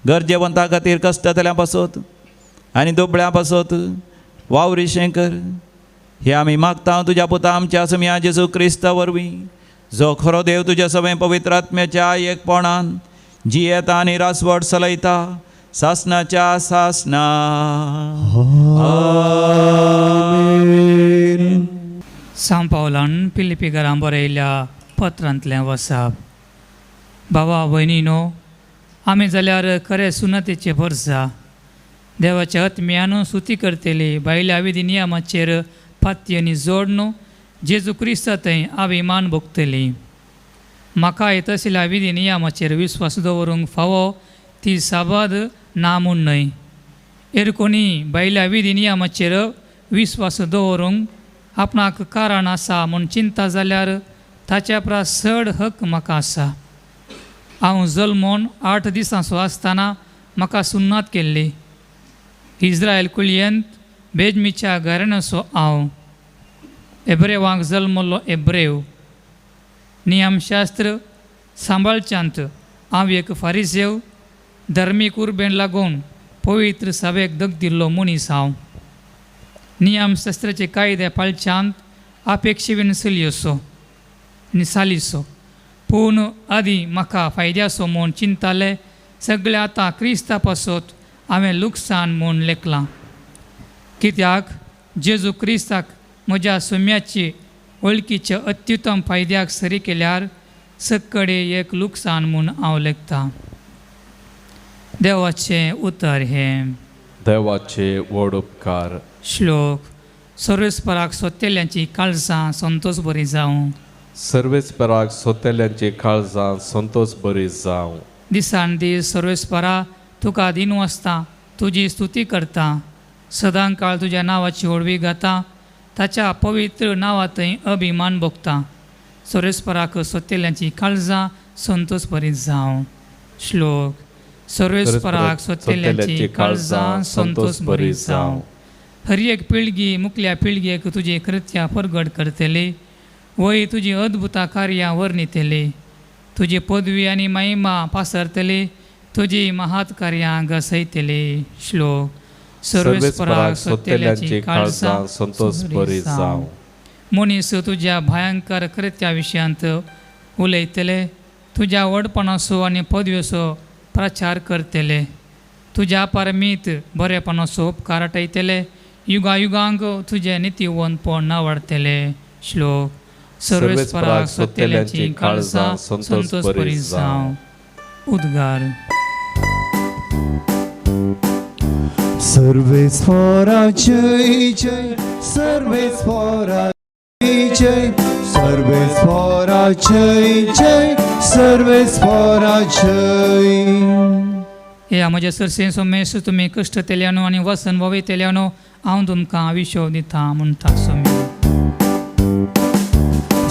गरजेवंता खातीर कश्टातल्या पासत आनी दुबळ्या पासत वावरिशें कर. हे आमी मागता तुज्या पुता आमच्या समिया जेजू क्रिस्ता वरवीं, जो खरो देव तुज्या सगळें पवित्र आत्म्याच्या एकपणान जियेता आनी रासवट चलयता सासनाच्या सासना. आमेन. सांत पावलान पिलिपिकारांक बरयल्ल्या पत्रांतलें वचप. भावा भयणीनो, आमी जाल्यार खरे सुनातेचे वर्सा देवाच्या आत्म्यान सुती करतली भायल्या विधी नियमाचेर फाती आनी जोडून जेजू क्रिस्ता थंय अभिमान भोगतली. म्हाका तसल्या विधी नियमाचेर विस्वास दवरूंक फावो ती साबाद ना म्हूण न्हय. कोणी भायल्या विधी नियमाचेर विस्वास दवरूंक आपणाक कारण आसा म्हूण चिंता जाल्यार ताच्या परस चड हक म्हाका आसा. हांव जल्मोन 8 दिसांचो आसतना म्हाका सुन्नात केल्ली. इस्रायल कुळयेंत बेजमीच्या घराण्याचो हांव. एब्रेवांक जल्मलो एब्रेव. नियमशास्त्र सांबाळच्यांत हांव एक फारिसेव. धर्मीक उर्बेन लागून पवित्र सभेक दग दिल्लो मनीस हांव. नियमशास्त्राचे कायदे पाळच्यांत अपेक्षेन चलयोसो आनी सालिसो. पूण आदी म्हाका फायद्याचो म्हूण चिंताले सगळे आतां क्रिस्ता पासत हांवें लुकसाण म्हूण लेखलां. कित्याक जेजू क्रिस्ताक म्हज्या सोम्याची वळखीच्या अत्युत्तम फायद्याक सरी केल्यार सककडे एक लुकसाण म्हूण हांव लेखतां. देवाचें उतर हें. देवाचे व्हड उपकार. श्लोक. सर्वेस्पराक सोतेल्यांची काळजां संतोश बरी जावं. सर्वेस्पराक सोतेल्यांची काळजां संतोश बरी जावं. दिसान दीस सर्वेस्परा तुका दिनवासता तुजी स्तुती करता. सदां काळ तुज्या नांवाची होडवी गाता. ताच्या पवित्र नांवांतय अभिमान भोगता. सर्वेस्पराक सोतेल्यांची काळजां संतोश बरी जावं. श्लोक. सर्वेस्पराक सोतेल्यांची काळजां संतोष बरी जावं. हर एक पिळगी मुखल्या पिळगेक तुजी कृत्या परगट करतली. वय तुजी अद्भुता कार्यां वर्णितली, तुजी पदवी आनी महिमा पासरतली, तुजी महात कार्यां घसयतली. श्लोक. सर्वेस्पराक सोतेल्यांची काळजां संतोष बरी जावं. मनीस तुज्या भयंकर कृत्या विशयांत उलयतले, तुज्या व्हडपणाचो आनी पदवेचो प्रचार करतले, तुज्या परमीत बरेपणाचो उपकार आठयतले, युगायुगांक तुजे नितीवंतपण नावडतले. श्लोक. सर्वेस्पराक सोतेल्यांची काळजां संतोष बरी जावं. उद्गार. सर्वेस्वरा जय जय, सर्वेस्वरा जय जय, सर्वेस्वरा जय जय, सर्वेस्वरा जय. या म्हज्या सरसे सोमेश तुमी कश्ट केल्यानो आनी वसन वयतल्यानो हांव तुमकां विश्व दिता म्हणटा सोमी.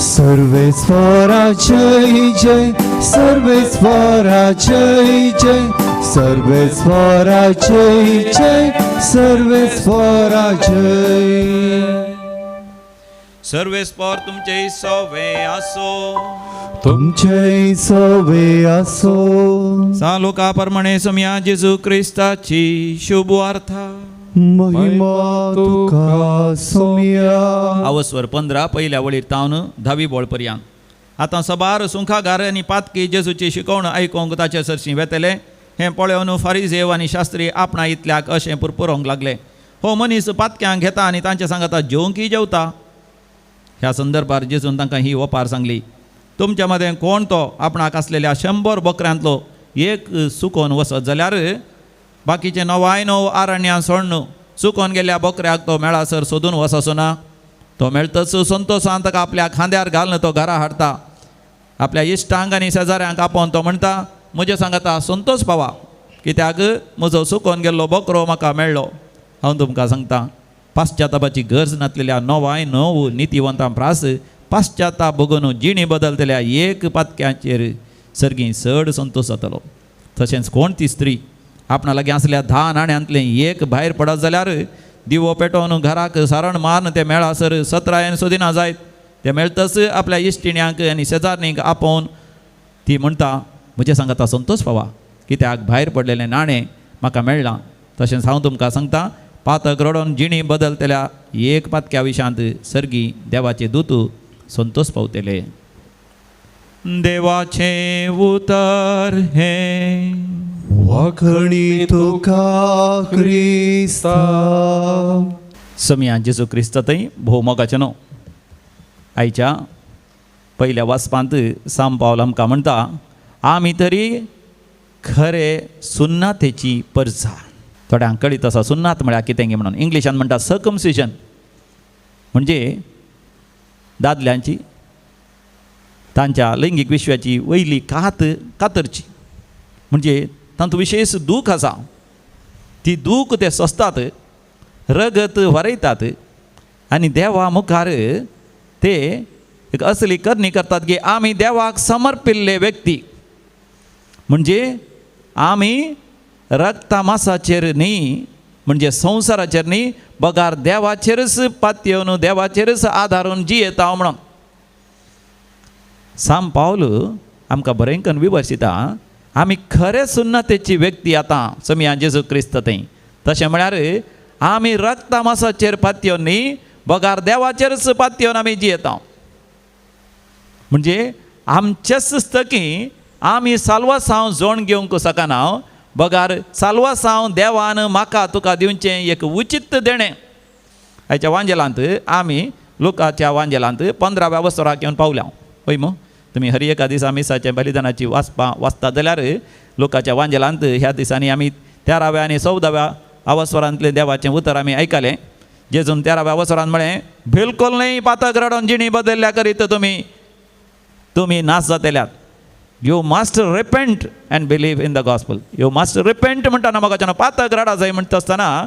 सर्वेस्वरा जय जय, सर्वेस्वरा जय जय, सर्वेस्वरा जय जय, सर्वेस्वरा जय. सर्वेस्पर तुमचे सवे असो. तुमचे सवे असो. सालोका परमणे सम्या जेजू क्रिस्ताची शुभ वार्ता. महिमा तुका सोम्या. आवस्वर 15 पहिल्या वळीर तावन 10वी बोळ पर्यंत. आतां सबार सुंखागार आनी पातकी जेजूची शिकवण आयकोंक ताचे सरशी वेतले. हें पळोवन फारिजेव आनी शास्त्री आपणा इतल्याक अशें पुरपुरोंक लागले. हो मनीस पातक्यांक घेता आनी तांचे सांगता जेवंकी जेवता. ह्या संदर्भार जेजून तांकां ही ओपार सांगली. तुमच्या मदें कोण तो आपणाक आसलेल्या 100 बकऱ्यांतलो एक सुकोवन वसत जाल्यार बाकीचे 99 आरण्या सोडून चुकोवन गेल्ल्या बकऱ्याक तो मेळासर सोदून वचचो ना. तो मेळटच संतोशान ताका आपल्या खांद्यार घालून तो घरा हाडटा. आपल्या इश्टांक आनी शेजाऱ्यांक आपोवन तो म्हणटा म्हजे सांगता संतोश पावा, कित्याक म्हजो चुकोवन गेल्लो बकरो म्हाका मेळ्ळो. हांव तुमकां सांगता पाश्चातापाची गरज नासलेल्या 99 नितीवंतां प्रास पाश्चाताप बगून जिणी बदलतल्या एक पातक्याचेर सर्गी चड संतोश जातलो. तशेंच कोण ती स्त्री आपणा लागीं आसल्या 10 नाण्यांतलें एक भायर पडत जाल्यार दिवो पेटोवन घराक सारण मारून ते मेळासर 17 सोदिना जायत. ते मेळटच आपल्या इश्टिण्यांक आनी शेजारणींक आपोवन ती म्हणटा म्हजे सांगता संतोष पावा, कित्याक भायर पडलेलें नाणें म्हाका मेळ्ळां. तशेंच हांव तुमकां सांगता पातक रडोवन जिणी बदलतल्या एक पातक्या विशांत सर्गी देवाचे दूत संतोष पावतले. देवाचे उतर हे. वाखणी तुका क्रिस्ता. सम्या जेजू क्रिस्त थंय भोव मोगाचें न्हू. आयच्या पहिल्या वाचपांत साम पावल आमकां म्हणटा आमी तरी खरे सुन्नातेची परजा. थोड्यांक कळीत आसा सुन्नात म्हळ्यार कितें गे म्हणून. इंग्लिशान म्हणटा सर्कमसिजन, म्हणजे दादल्यांची तांच्या लैंगीक विश्वाची वयली कात कातरची. म्हणजे तांतूं विशेश दूख आसा. ती दूख ते सोंसतात, रगत वरयतात आनी देवा मुखार ते एक असली करणी करतात की आमी देवाक समर्पिल्ले व्यक्ती. म्हणजे आमी रक्ता मांसाचेर न्ही, म्हणजे संवसाराचेर न्ही, बगार देवाचेरच पातयेवन देवाचेरच आदारून जियेता म्हणून. साम पावल आमकां बरें करून विवरसिता आमी खरे सुन्नतेची व्यक्ती आतां सम्या जेजू क्रिस्त थंय. तशें म्हळ्यार आमी रक्ता मांसाचेर पातयेवन न्ही, बगार देवाचेरच पातयेवन आमी जियेता. म्हणजे आमचेच स्थकी आमी साल्वासांव जोण घेवंक शकना, बगार साल्वासांव देवान म्हाका तुका दिवचें एक उचित देणें. हाच्या वांजेलांत आमी लुकाच्या वांजेलांत 15व्या वसराक येवन पावल्या. पळय मो तुमी हर एका दिसा मिसाच्या बलिदानाची वाचता जाल्यार लुकाच्या वांजेलांत ह्या दिसांनी आमी 13व्या आनी 14व्या अवस्वरांतले देवाचें उतर आमी आयकलें. जेजून 13व्या अवस्वरांत म्हळें बिलकुल न्ही पातक रडोवन जिणी बदल्ल्या करीत तुमी नाश जातल्यात. You must repent and believe in the gospel. You must repent म्हणटाना म्हाका पातक रडा जाय म्हणटा आसतना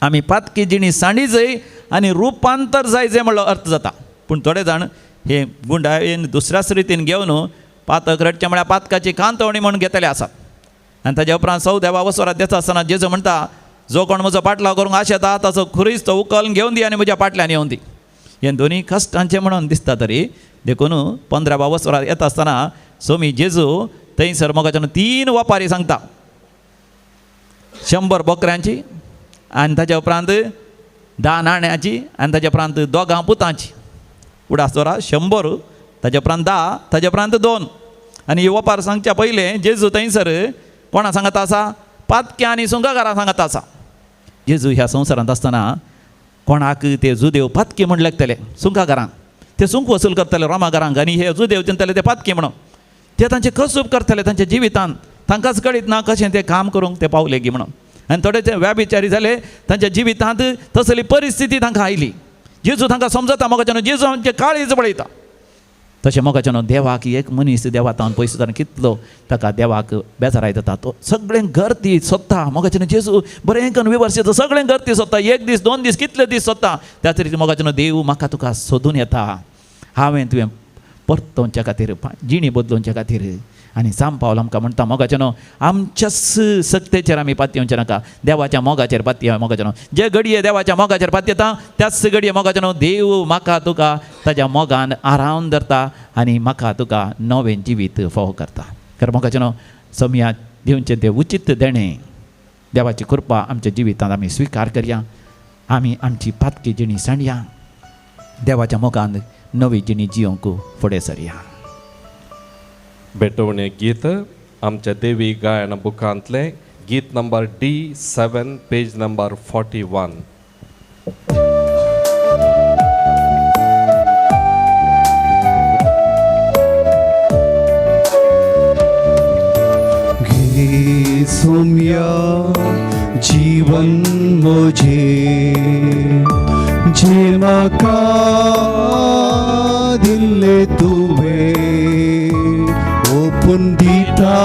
आमी पातकी जिणी सांडी जाय आनी रुपांतर जाय जे म्हणलो अर्थ जाता. पूण थोडे जाण हे गुंडायेन दुसऱ्याच रितीन घेवन पातक रडचें म्हळ्यार पातकाची कांतवणी म्हणून घेतले आसात. आनी ताच्या उपरांत 14व्या वसरांत देता आसतना जेजू म्हणटा जो कोण म्हजो पाटलाव करूंक आशेता ताचो खुरीच तो उखल घेवन दी आनी म्हज्या पाटल्यान येवन दी. हे दोन्ही कश्टांचे म्हणून दिसता तरी देखून 15 वर्सां येता आसतना स्वामी जेजू थंयसर मोगाच्यान 3 वापारी सांगता 100 बकऱ्यांची आनी ताच्या उपरांत 10 नाण्यांची आनी ताच्या उपरांत 2 पुतांची उडासतोरा 100 ताच्या उपरांत 10 ताच्या उपरांत 2 आनी हे वेपार सांगच्या पयलें जेजू थंयसर कोणा सांगता आसा पातक्यां आनी सुंगाकारां सांगता आसा जेजू ह्या संवसारांत आसतना कोणाक ते जुदेव पातके म्हण लागतले सुंकाकारांक ते सुंक वसूल करतले रोमाकारांक आनी हे जुदेव चिंतले ते पातके म्हणून ते तांचे कसूब करतले तांच्या जिवितांत तांकांच कळीत ना कशें ते काम करूंक ते पावले की म्हणून आनी थोडे ते व्याभिचारी जाले तांच्या जिवितांत तसली परिस्थिती तांकां आयली जेजू तांकां समजता मोगाच्यान जेजू आमचे काळीज पळयता तशें मोगाच्यान देवाक एक मनीस देवातावन पयस जावन कितलो ताका देवाक बेजाराय जाता तो सगळें गर्दी सोदता मोगाच्यान जेजू बरें करून विवर्सीत सगळें गर्दी सोदता 1 दीस 2 दीस कितले दीस सोदता त्या तरेन मोगाच्यान देव म्हाका तुका सोदून येता हांवें तुवें परतोवच्या खातीर जिणी बदलोवच्या खातीर आनी जाम पावलो आमकां म्हणटा मोगाच्यान आमच्याच सक्तेचेर आमी पातयेवचे नाका देवाच्या मोगाचेर पातया मोगाच्यान जे घडये देवाच्या मोगाचेर पातयता त्याच घडये मोगाच्यान देव म्हाका तुका ताज्या मोगान आरावन धरता आनी म्हाका तुका नवें जिवीत फोव करता कारण मोगाच्यान समया दिवचें तें उचित देणें देवाची कृपा आमच्या जिवितांत आमी स्विकार करया आमी आमची पातकी जिणी सांडया देवाच्या मोगान नवी जिणी जियोंक फुडें सरया बेटवणे गीत आमच्या देवी गायना बुकांतले गीत नंबर D7 पेज नंबर 41 घे सोम्या जीवन मोजे जे म्हाका दिल्ले तुवें ओपून दिता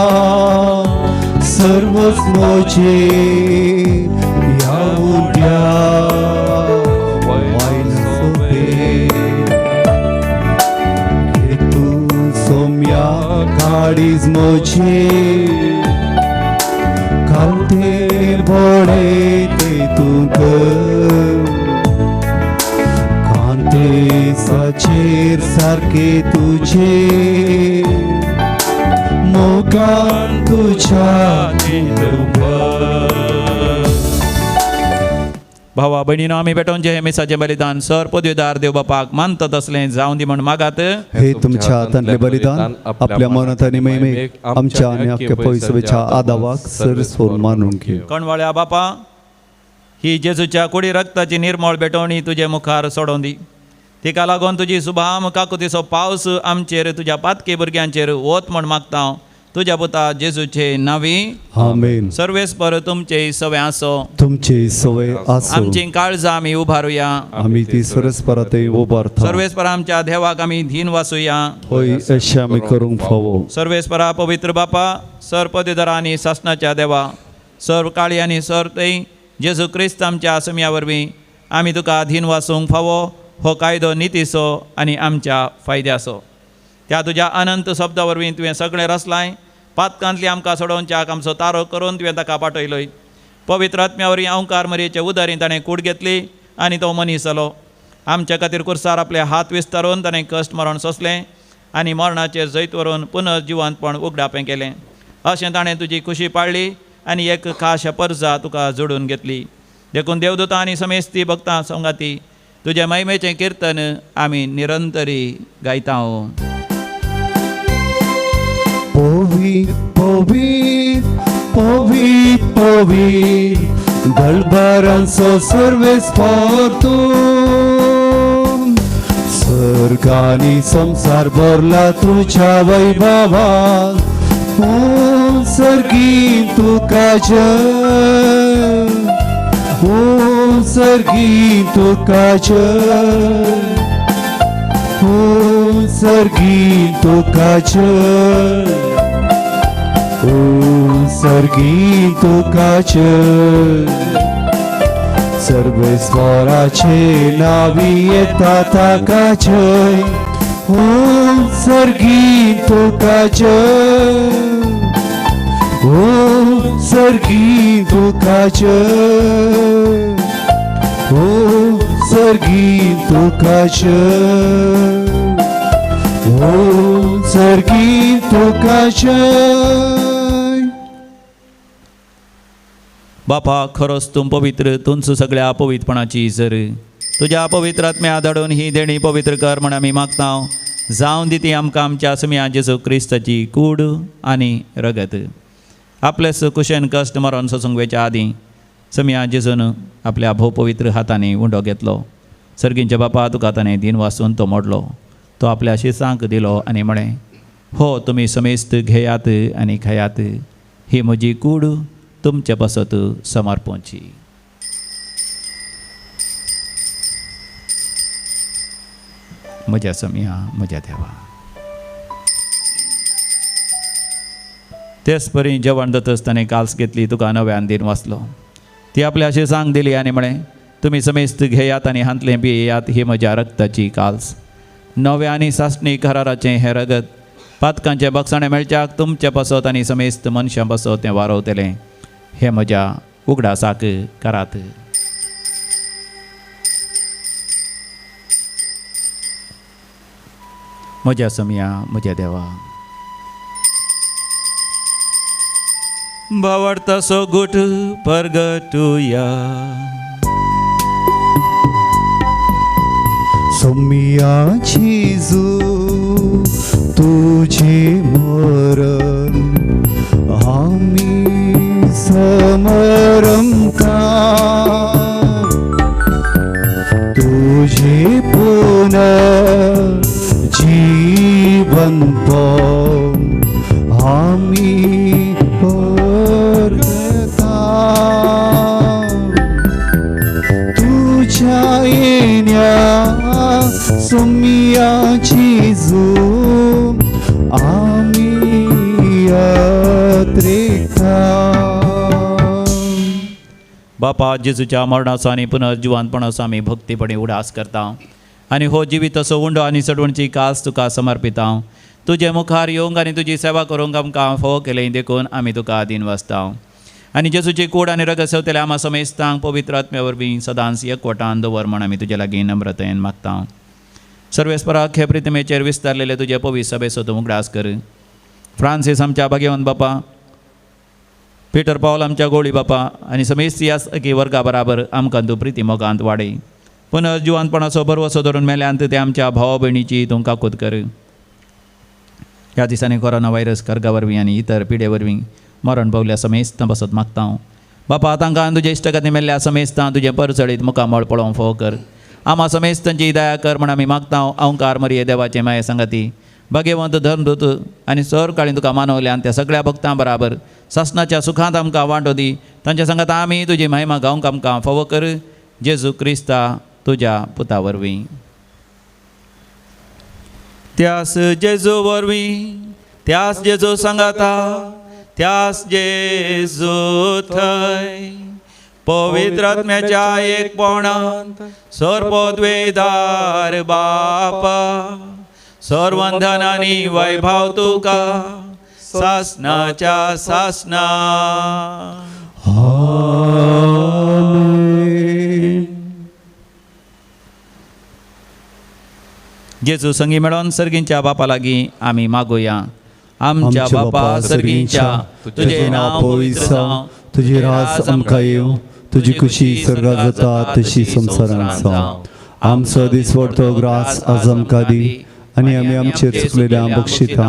सर्वच मोजे ह्या उद्या वायन सोबे घे तू सोम्या काळीज मोजे घालते बोडे ते तुक कांते साचेर सारखे तुझे मोगान तुझ्या भावा भयणीनो आमी भेटोवचे हे मिसाचें बलिदान सर पदवीदार देव बापाक मानता तसलें जावं दी म्हण मागात हे तुमच्या हातांतले बलिदान आपल्या मनात आनी मैमेक आमच्या आनी अख्ख्या पयसवेच्या आदावाक सरस्वरून मानून घे कणवाळ्या बापा ही जेजूच्या कुडी रक्ताची निर्मळ भेटवणी तुजे मुखार सोडोवन दी तिका लागून तुजी सुभाम काकुतीचो पावस आमचेर तुज्या पातके भुरग्यांचेर वत म्हण मागता हांव तुज्या पुता जेजूचे नावी आमेन सर्वेस्पर तुमचे सवय आसो तुमची सवय आसो आमची काळजां आमी उबारुया आमी ती सरस्पराते उबारता सर्वेस्पर आमच्या देवाक आमी धीन वासुया होय अशें आमी करूंक फावो सर्वेस्परा पवित्र बापा सर पदवीधरा आनी शासनाच्या देवा सर काळी आनी सर थंय जेजू क्रिस्त आमच्या आसम्या वरवीं आमी तुका धीन वासूंक फावो हो कायदो नितीसो आनी आमच्या फायद्याचो त्या तुज्या अनंत शब्दा वरवीं तुवें सगळें रचलाय पातकांतली आमकां सोडोवच्याक आमचो तारो करून तुवें ताका पाठयलोय पवित्र आत्म्या वरवीं अवंकार मरयेचे उदारी ताणें कूड घेतली आनी तो मनीस जालो आमच्या खातीर कुर्सार आपले हात विस्तारून ताणें कश्ट मरण सोंसलें आनी मरणाचेर जैत व्हरून पुनर्जिवंतपण उगडापें केलें अशें ताणें तुजी खुशी पाळ्ळी आनी एक खाश परजा तुका जोडून घेतली देखून देवदूतां आनी समेस्ती भक्तां संगाती तुज्या महिमेचें किर्तन आमी निरंतरी गायता पोवीत पोवीत पोवीत पोवीत दलबारांचो सर्वेस्पर तूं सर्गानी संसार भरला तुझ्या वैभवान ओ सर्गी तुका जय ओ सर्गी तुका जय ओ सर्गी तुका जय ओ सर्गी तुका जय सर्वेस्वराचे नावी येता ताका जय ओ सर्गी तुका जय ओ सर्गी तुका जय ओ सर्गी तुकाश हो सर्गी तुकाश बापा खरोच तूं पवित्र तुमचं सगळ्या अपवित्रपणाची सर तुझ्या पवित्र आत्म्या धाडून ही देणी पवित्र कर म्हण आमी मागता जावं दिती आमकां आमच्या समिया जेजू क्रिस्ताची कूड आनी रगत आपलेस कुशेन कश्ट मरण ससंगवेच्या आदीं समिया जेजून आपल्या भोव पवित्र हातांनी उंडो घेतलो सर्गींच्या बापा तुका ताणें दिन वाचून तो मोडलो तो आपल्या शिसांक दिलो आनी म्हळें हो तुमी समेस्त घेयात आनी खायात ही म्हजी कूड तुमचे पासत समर्पोवची म्हज्या समिया म्हज्या देवा तेच परी जेवण जातच ताणें काल्स घेतली तुका नव्यान दिन वाचलो ती आपल्या शिसांक दिली आनी म्हळें तुमी समेस्त घेयात आनी हांतले पियेयात ही म्हज्या रक्ताची काल्स नव्या आनी सासणी कराराचें हें रगत पातकांचें बक्षणें मेळच्याक तुमचे पासत आनी समेस्त मनशां पासत तें वारवतलें हे म्हज्या उगडासाक करात म्हज्या समिया म्हज्या देवा भावार्थाचो गुट परगटुया समियाची जू तुझे मरण आम्ही समरम का तुझे पुनः जीवंत आम्ही परगता तुझ्या येण्या समियाची जू आम्ही यात्रेका बापा जेजूच्या मरणाचो आनी पुनर्जिवानपणाचो आमी भक्तीपणे उडास करता आनी हो जिविताचो उंडो आनी सडवणची कास तुका समर्पिता तुजे मुखार येवंक आनी तुजी सेवा करूंक आमकां फोव केलें देखून आमी तुका दिन वाचता आनी जेजूची कूड आनी रगत सेवतले आमा समेस्तांक पवित्र आत्म्या वरवीं सदांच एकवटान दवर म्हण आमी तुजे लागीं नम्रतेन मागता सर्वेस्पराक हे प्रितमेचेर विस्तारलेले तुजे पवित्र सभेचो तूं उगडास कर फ्रांसीस आमच्या भाग्यवंत बापा पीटर पावल आमच्या गोळी बापा आनी समेस्त ह्या सगळी वर्गा बराबर आमकां तूं प्रिती मोगांत वाडय पुनर्जिवानपणाचो बरवसो धरून मेल्यांत ते आमच्या भावा भयणीची तूं काकूत कर ह्या दिसांनी कोरोना व्हायरस कर्गा वरवीं आनी इतर पिडे वरवीं मरण पावल्या समेस्त बसत मागता बापा तांकां तुजे इश्टगती मेल्ल्या समेस्तां तुजें परचडीत मुखामळ पळोवंक फोव कर आमा समेस्तांची दया कर म्हण आमी मागता अवंकार मरिये देवाचे माये संगती भाग्यवंत धर्मदूत आनी सर काळी तुका मानवल्यान त्या सगळ्या भक्तां बराबर सासणाच्या सुखांत आमकां वांटो दी तांच्या सांगात आमी तुजी महिमा गावंक आमकां फोव कर जेजू क्रिस्ता तुज्या पुता वरवीं त्यास जेजू वरवीं त्यास जेजू सांगाता त्यास जेजू थंय पवित्र आत्म्याच्या एकपणांत सर्वोद्वेदार बापा सर्वंधन आनी वैभव तुका सासणाच्या सासणा जेजू संगी मेळोन सर्गींच्या बापा लागीं आमी मागुया आमच्या बापा सर्गींच्या तुझे नांव पवित्र जावं तुझी रास आमकां येवं तुजी खुशी सर्गात जाता तशी संवसारांत जावं आमचो दिसवडतो ग्रास आज आमकां दी आनी आमी आमचेर चुकलेल्या बक्षिता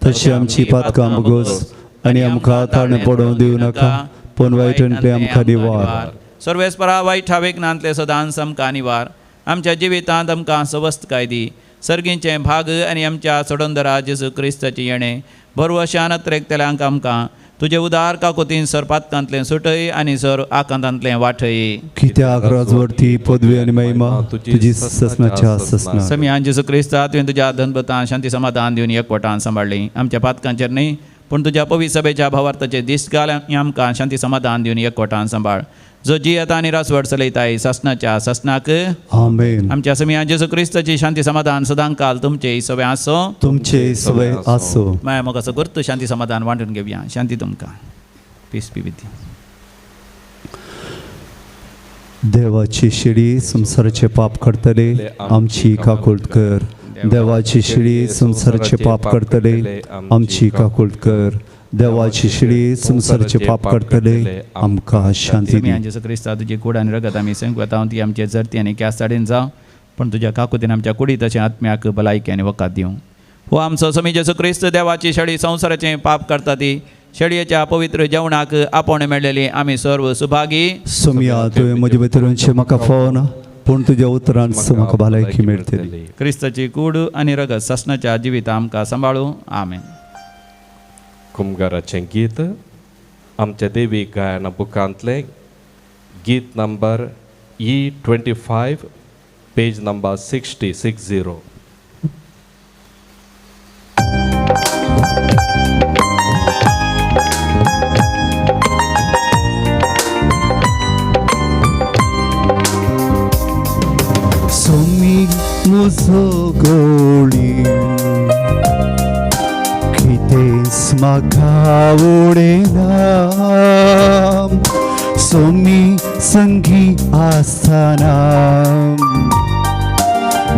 तशी आमची पातकां बगोस आनी आमकां ताणें पडोवंक दिवं नाका पूण वायटांतले आमकां निवार सर्वेस्परा वायट हावेकनांतले सदांच आमकां निवार आमच्या जिवितांत आमकां सवस्थकाय दी सर्गींचे भाग आनी आमच्या सोडोंदरा जेजू क्रिस्ताची येणें बरवशान त्रेकतल्यांक आमकां तुजे उदार काकुतीन सर पातकांतलें सुटय आनी सर आकांतांतलें वाठय कित्याक राजवडती पदवी आनी महिमा तुजी ससनाच्या ससना समियान जेजू क्रिस्ता तुवें तुज्या धनपतां शांती समाधान दिवन एकवटान सांबाळली आमच्या पातकांचेर न्ही पूण तुज्या पवित्र सभेच्या भावार्थाचे दिश्ट घाल आमकां शांती समाधान दिवन एकवटान सांबाळ जो जियेता आनी रासवड चलयताय ससनाच्या ससनाक आमेन आमच्या समियान जेजू क्रिस्ताची शांती समाधान सदांकाल तुमचे सवय आसो तुमचे सवय आसो माय मग असं करतो शांती समाधान वांटून घेवया शांती तुमकां पीस बी विथ देवाची शिडी संसाराचे पाप करतले आमची काकुळत कर. देवाची शिडी संसाराचे पाप करतले आमची काकुळत कर. देवाची शिडी संसाराचे पाप करतले आमकां शांती दी. जेसू क्रिस्ता तुजी कूड आनी रगत आमी संकता ती आमचे जरती आनी क्यास्ताडीन जावं, पण तुज्या काकुतीन आमच्या कुडी तशें आत्म्याक भलायकी आनी वकात दिवं. हो आमचो समी जेसू क्रिस्त देवाची शेळी संसाराचे पाप करता ती शेळयेच्या पवित्र जेवणाक आपण मेळलेली आमी सर्व सुभागी. सोमिया तुवें म्हजे भितरूनचे म्हाका फोन, पूण तुज्या उतरान म्हाका भलायकी मेळटली. क्रिस्ताची कूड आनी रगत ससनाच्या जिविता आमकां सांबाळूं. आमेन. कुमगाराचें गीत आमच्या देवी गायना बुकांतलें गीत number E25 page number 60. Somi म्हजो गवळी कितेंच म्हाका आवडेना. सोमी संगी आसतना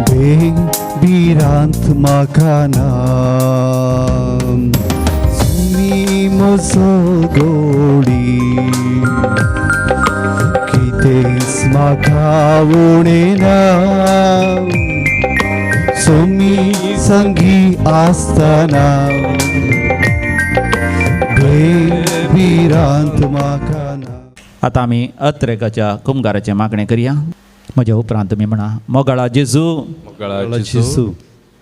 बेबिरांत म्हाका ना. सोमी म्हजो गवळी कितेंच म्हाका आवडेना. सोमी संगी आसतना बेबिरांत म्हाका ना. आता आमी अत्रेकाच्या कुमगाराचे मागणे करुया. म्हज्या उपरांत तुमी म्हणा. मोगाळा जेजू जेजू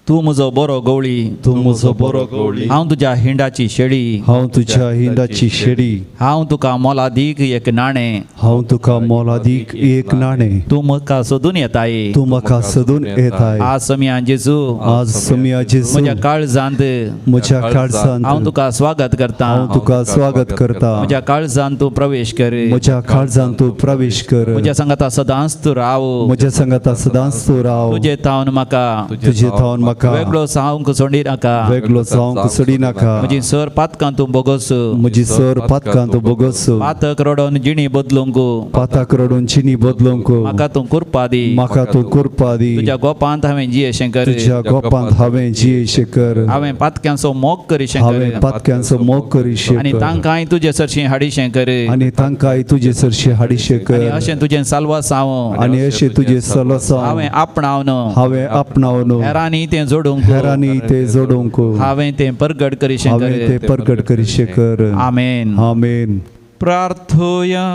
तूं म्हजो बरो गवळी, तूं म्हजो बरो गवळी. हांव तुज्या हिंडाची शेळी, हांव तुज्या हिंडाची शेळी. हांव तुका मोलादीक एक नाणें, हांव तुका मोलादीक एक नाणें. तूं म्हाका सोदून येताय. तूं म्हाका सोदून येताय. आज समिया जेजू आज सोमिया जेजू म्हज्या काळजांत म्हज्या काळजांत हांव तुका स्वागत करता. हांव तुका स्वागत करता. म्हज्या काळजांत तूं प्रवेश कर. म्हज्या काळजांत तूं प्रवेश कर. म्हज्या संगाता सदांच तूं राव. म्हज्या संगाता सदांच तूं राव. तुजे तावन म्हाका तुजे थावन म्हाका वेगळो सावंक सोडी नाका. वेगळो जावंक सोडी नाका. म्हजी सर पातकां तूं बोगस. म्हजी सर पातकां तूं बोगस. पातक रडोन जिणी बदलूंक पाताक रडून चिनी बदलूंक म्हाका तूं कुरपा दी. म्हाका तूं कुरपा दी. तुज्या गोपांत हांवें जियेशें कर. तुज्या गोपांत हांवें जियेशें कर. हांवें पातक्यांचो मोग करीशें हांवें कर. पातक्यांचो मोग करीशें आनी कर. तांकांय तुजे सरशीं हाडिशें कर. आनी तांकांय तुजे सरशें हाडिशें आनी कर. अशें तुजें साल्वासांव आनी अशें तुजें सलसांव हांवें आपणावन हांवें आपणावन हेरांनी तें जोडूंक हेरांनी तें जोडूंक हांवें तें परगट करीशें हांवें तें कर. परगट करीशें कर. आमेन. आमेन. प्रार्थोया.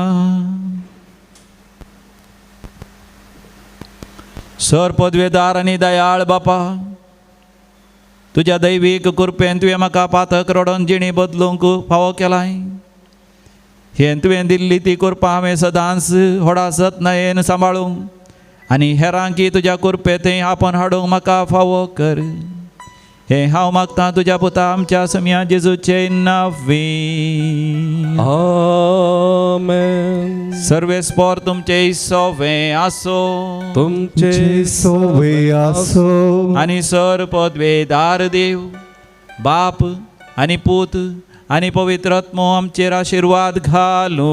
सर पदवेदार आनी दयाळ बापा, तुज्या दैवीक कृपेन तुवें म्हाका पातक रडोन जिणी बदलूंक फावो केलाय. हें तुवें दिल्ली ती कृपा हांवें सदांच व्हडा सत्नयेन सांबाळूंक आनी हेरांकी तुज्या कृपेंतय आपण हाडूंक म्हाका फावो कर. हें हांव मागतां तुज्या पुता आमच्या समिया जेजूचे नांवी. आमेन. सर्वेस्पोर तुमचे सोवें आसो. तुमचे सोवे आसो. आनी सर पदवेदार देव बाप आनी पूत आनी पवित्र आत्मो आमचेर आशिर्वाद घालो.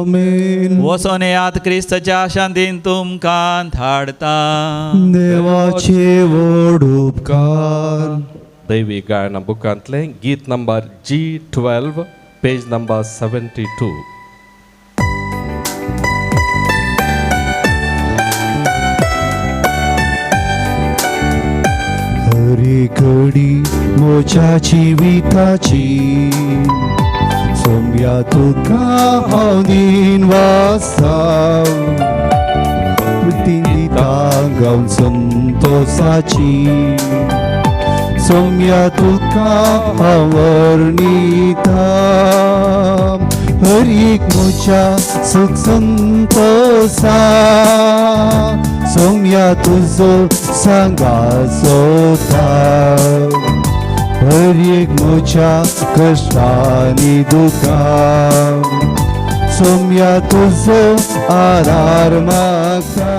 आमेन. वसोन येयात क्रिस्ताच्या शांतीन तुमकां धाडता. देवाचे व्हड उपकार. दैवी गायना बुकांतलें गीत number G12 page number 72. Hari घडी म्हज्या जिविताची सोम्या तुका हांव दिनवासा. मृत्यून दिता गावन संतोषाची सोम्या तुका हांव वर्णिता. हरीक म्हज्या सुख संतोषा सोम्या तुजो सांगाचो ताव. हरीक म्हज्या कश्टांनी दुखां सोम्या तुजो आदार मागता.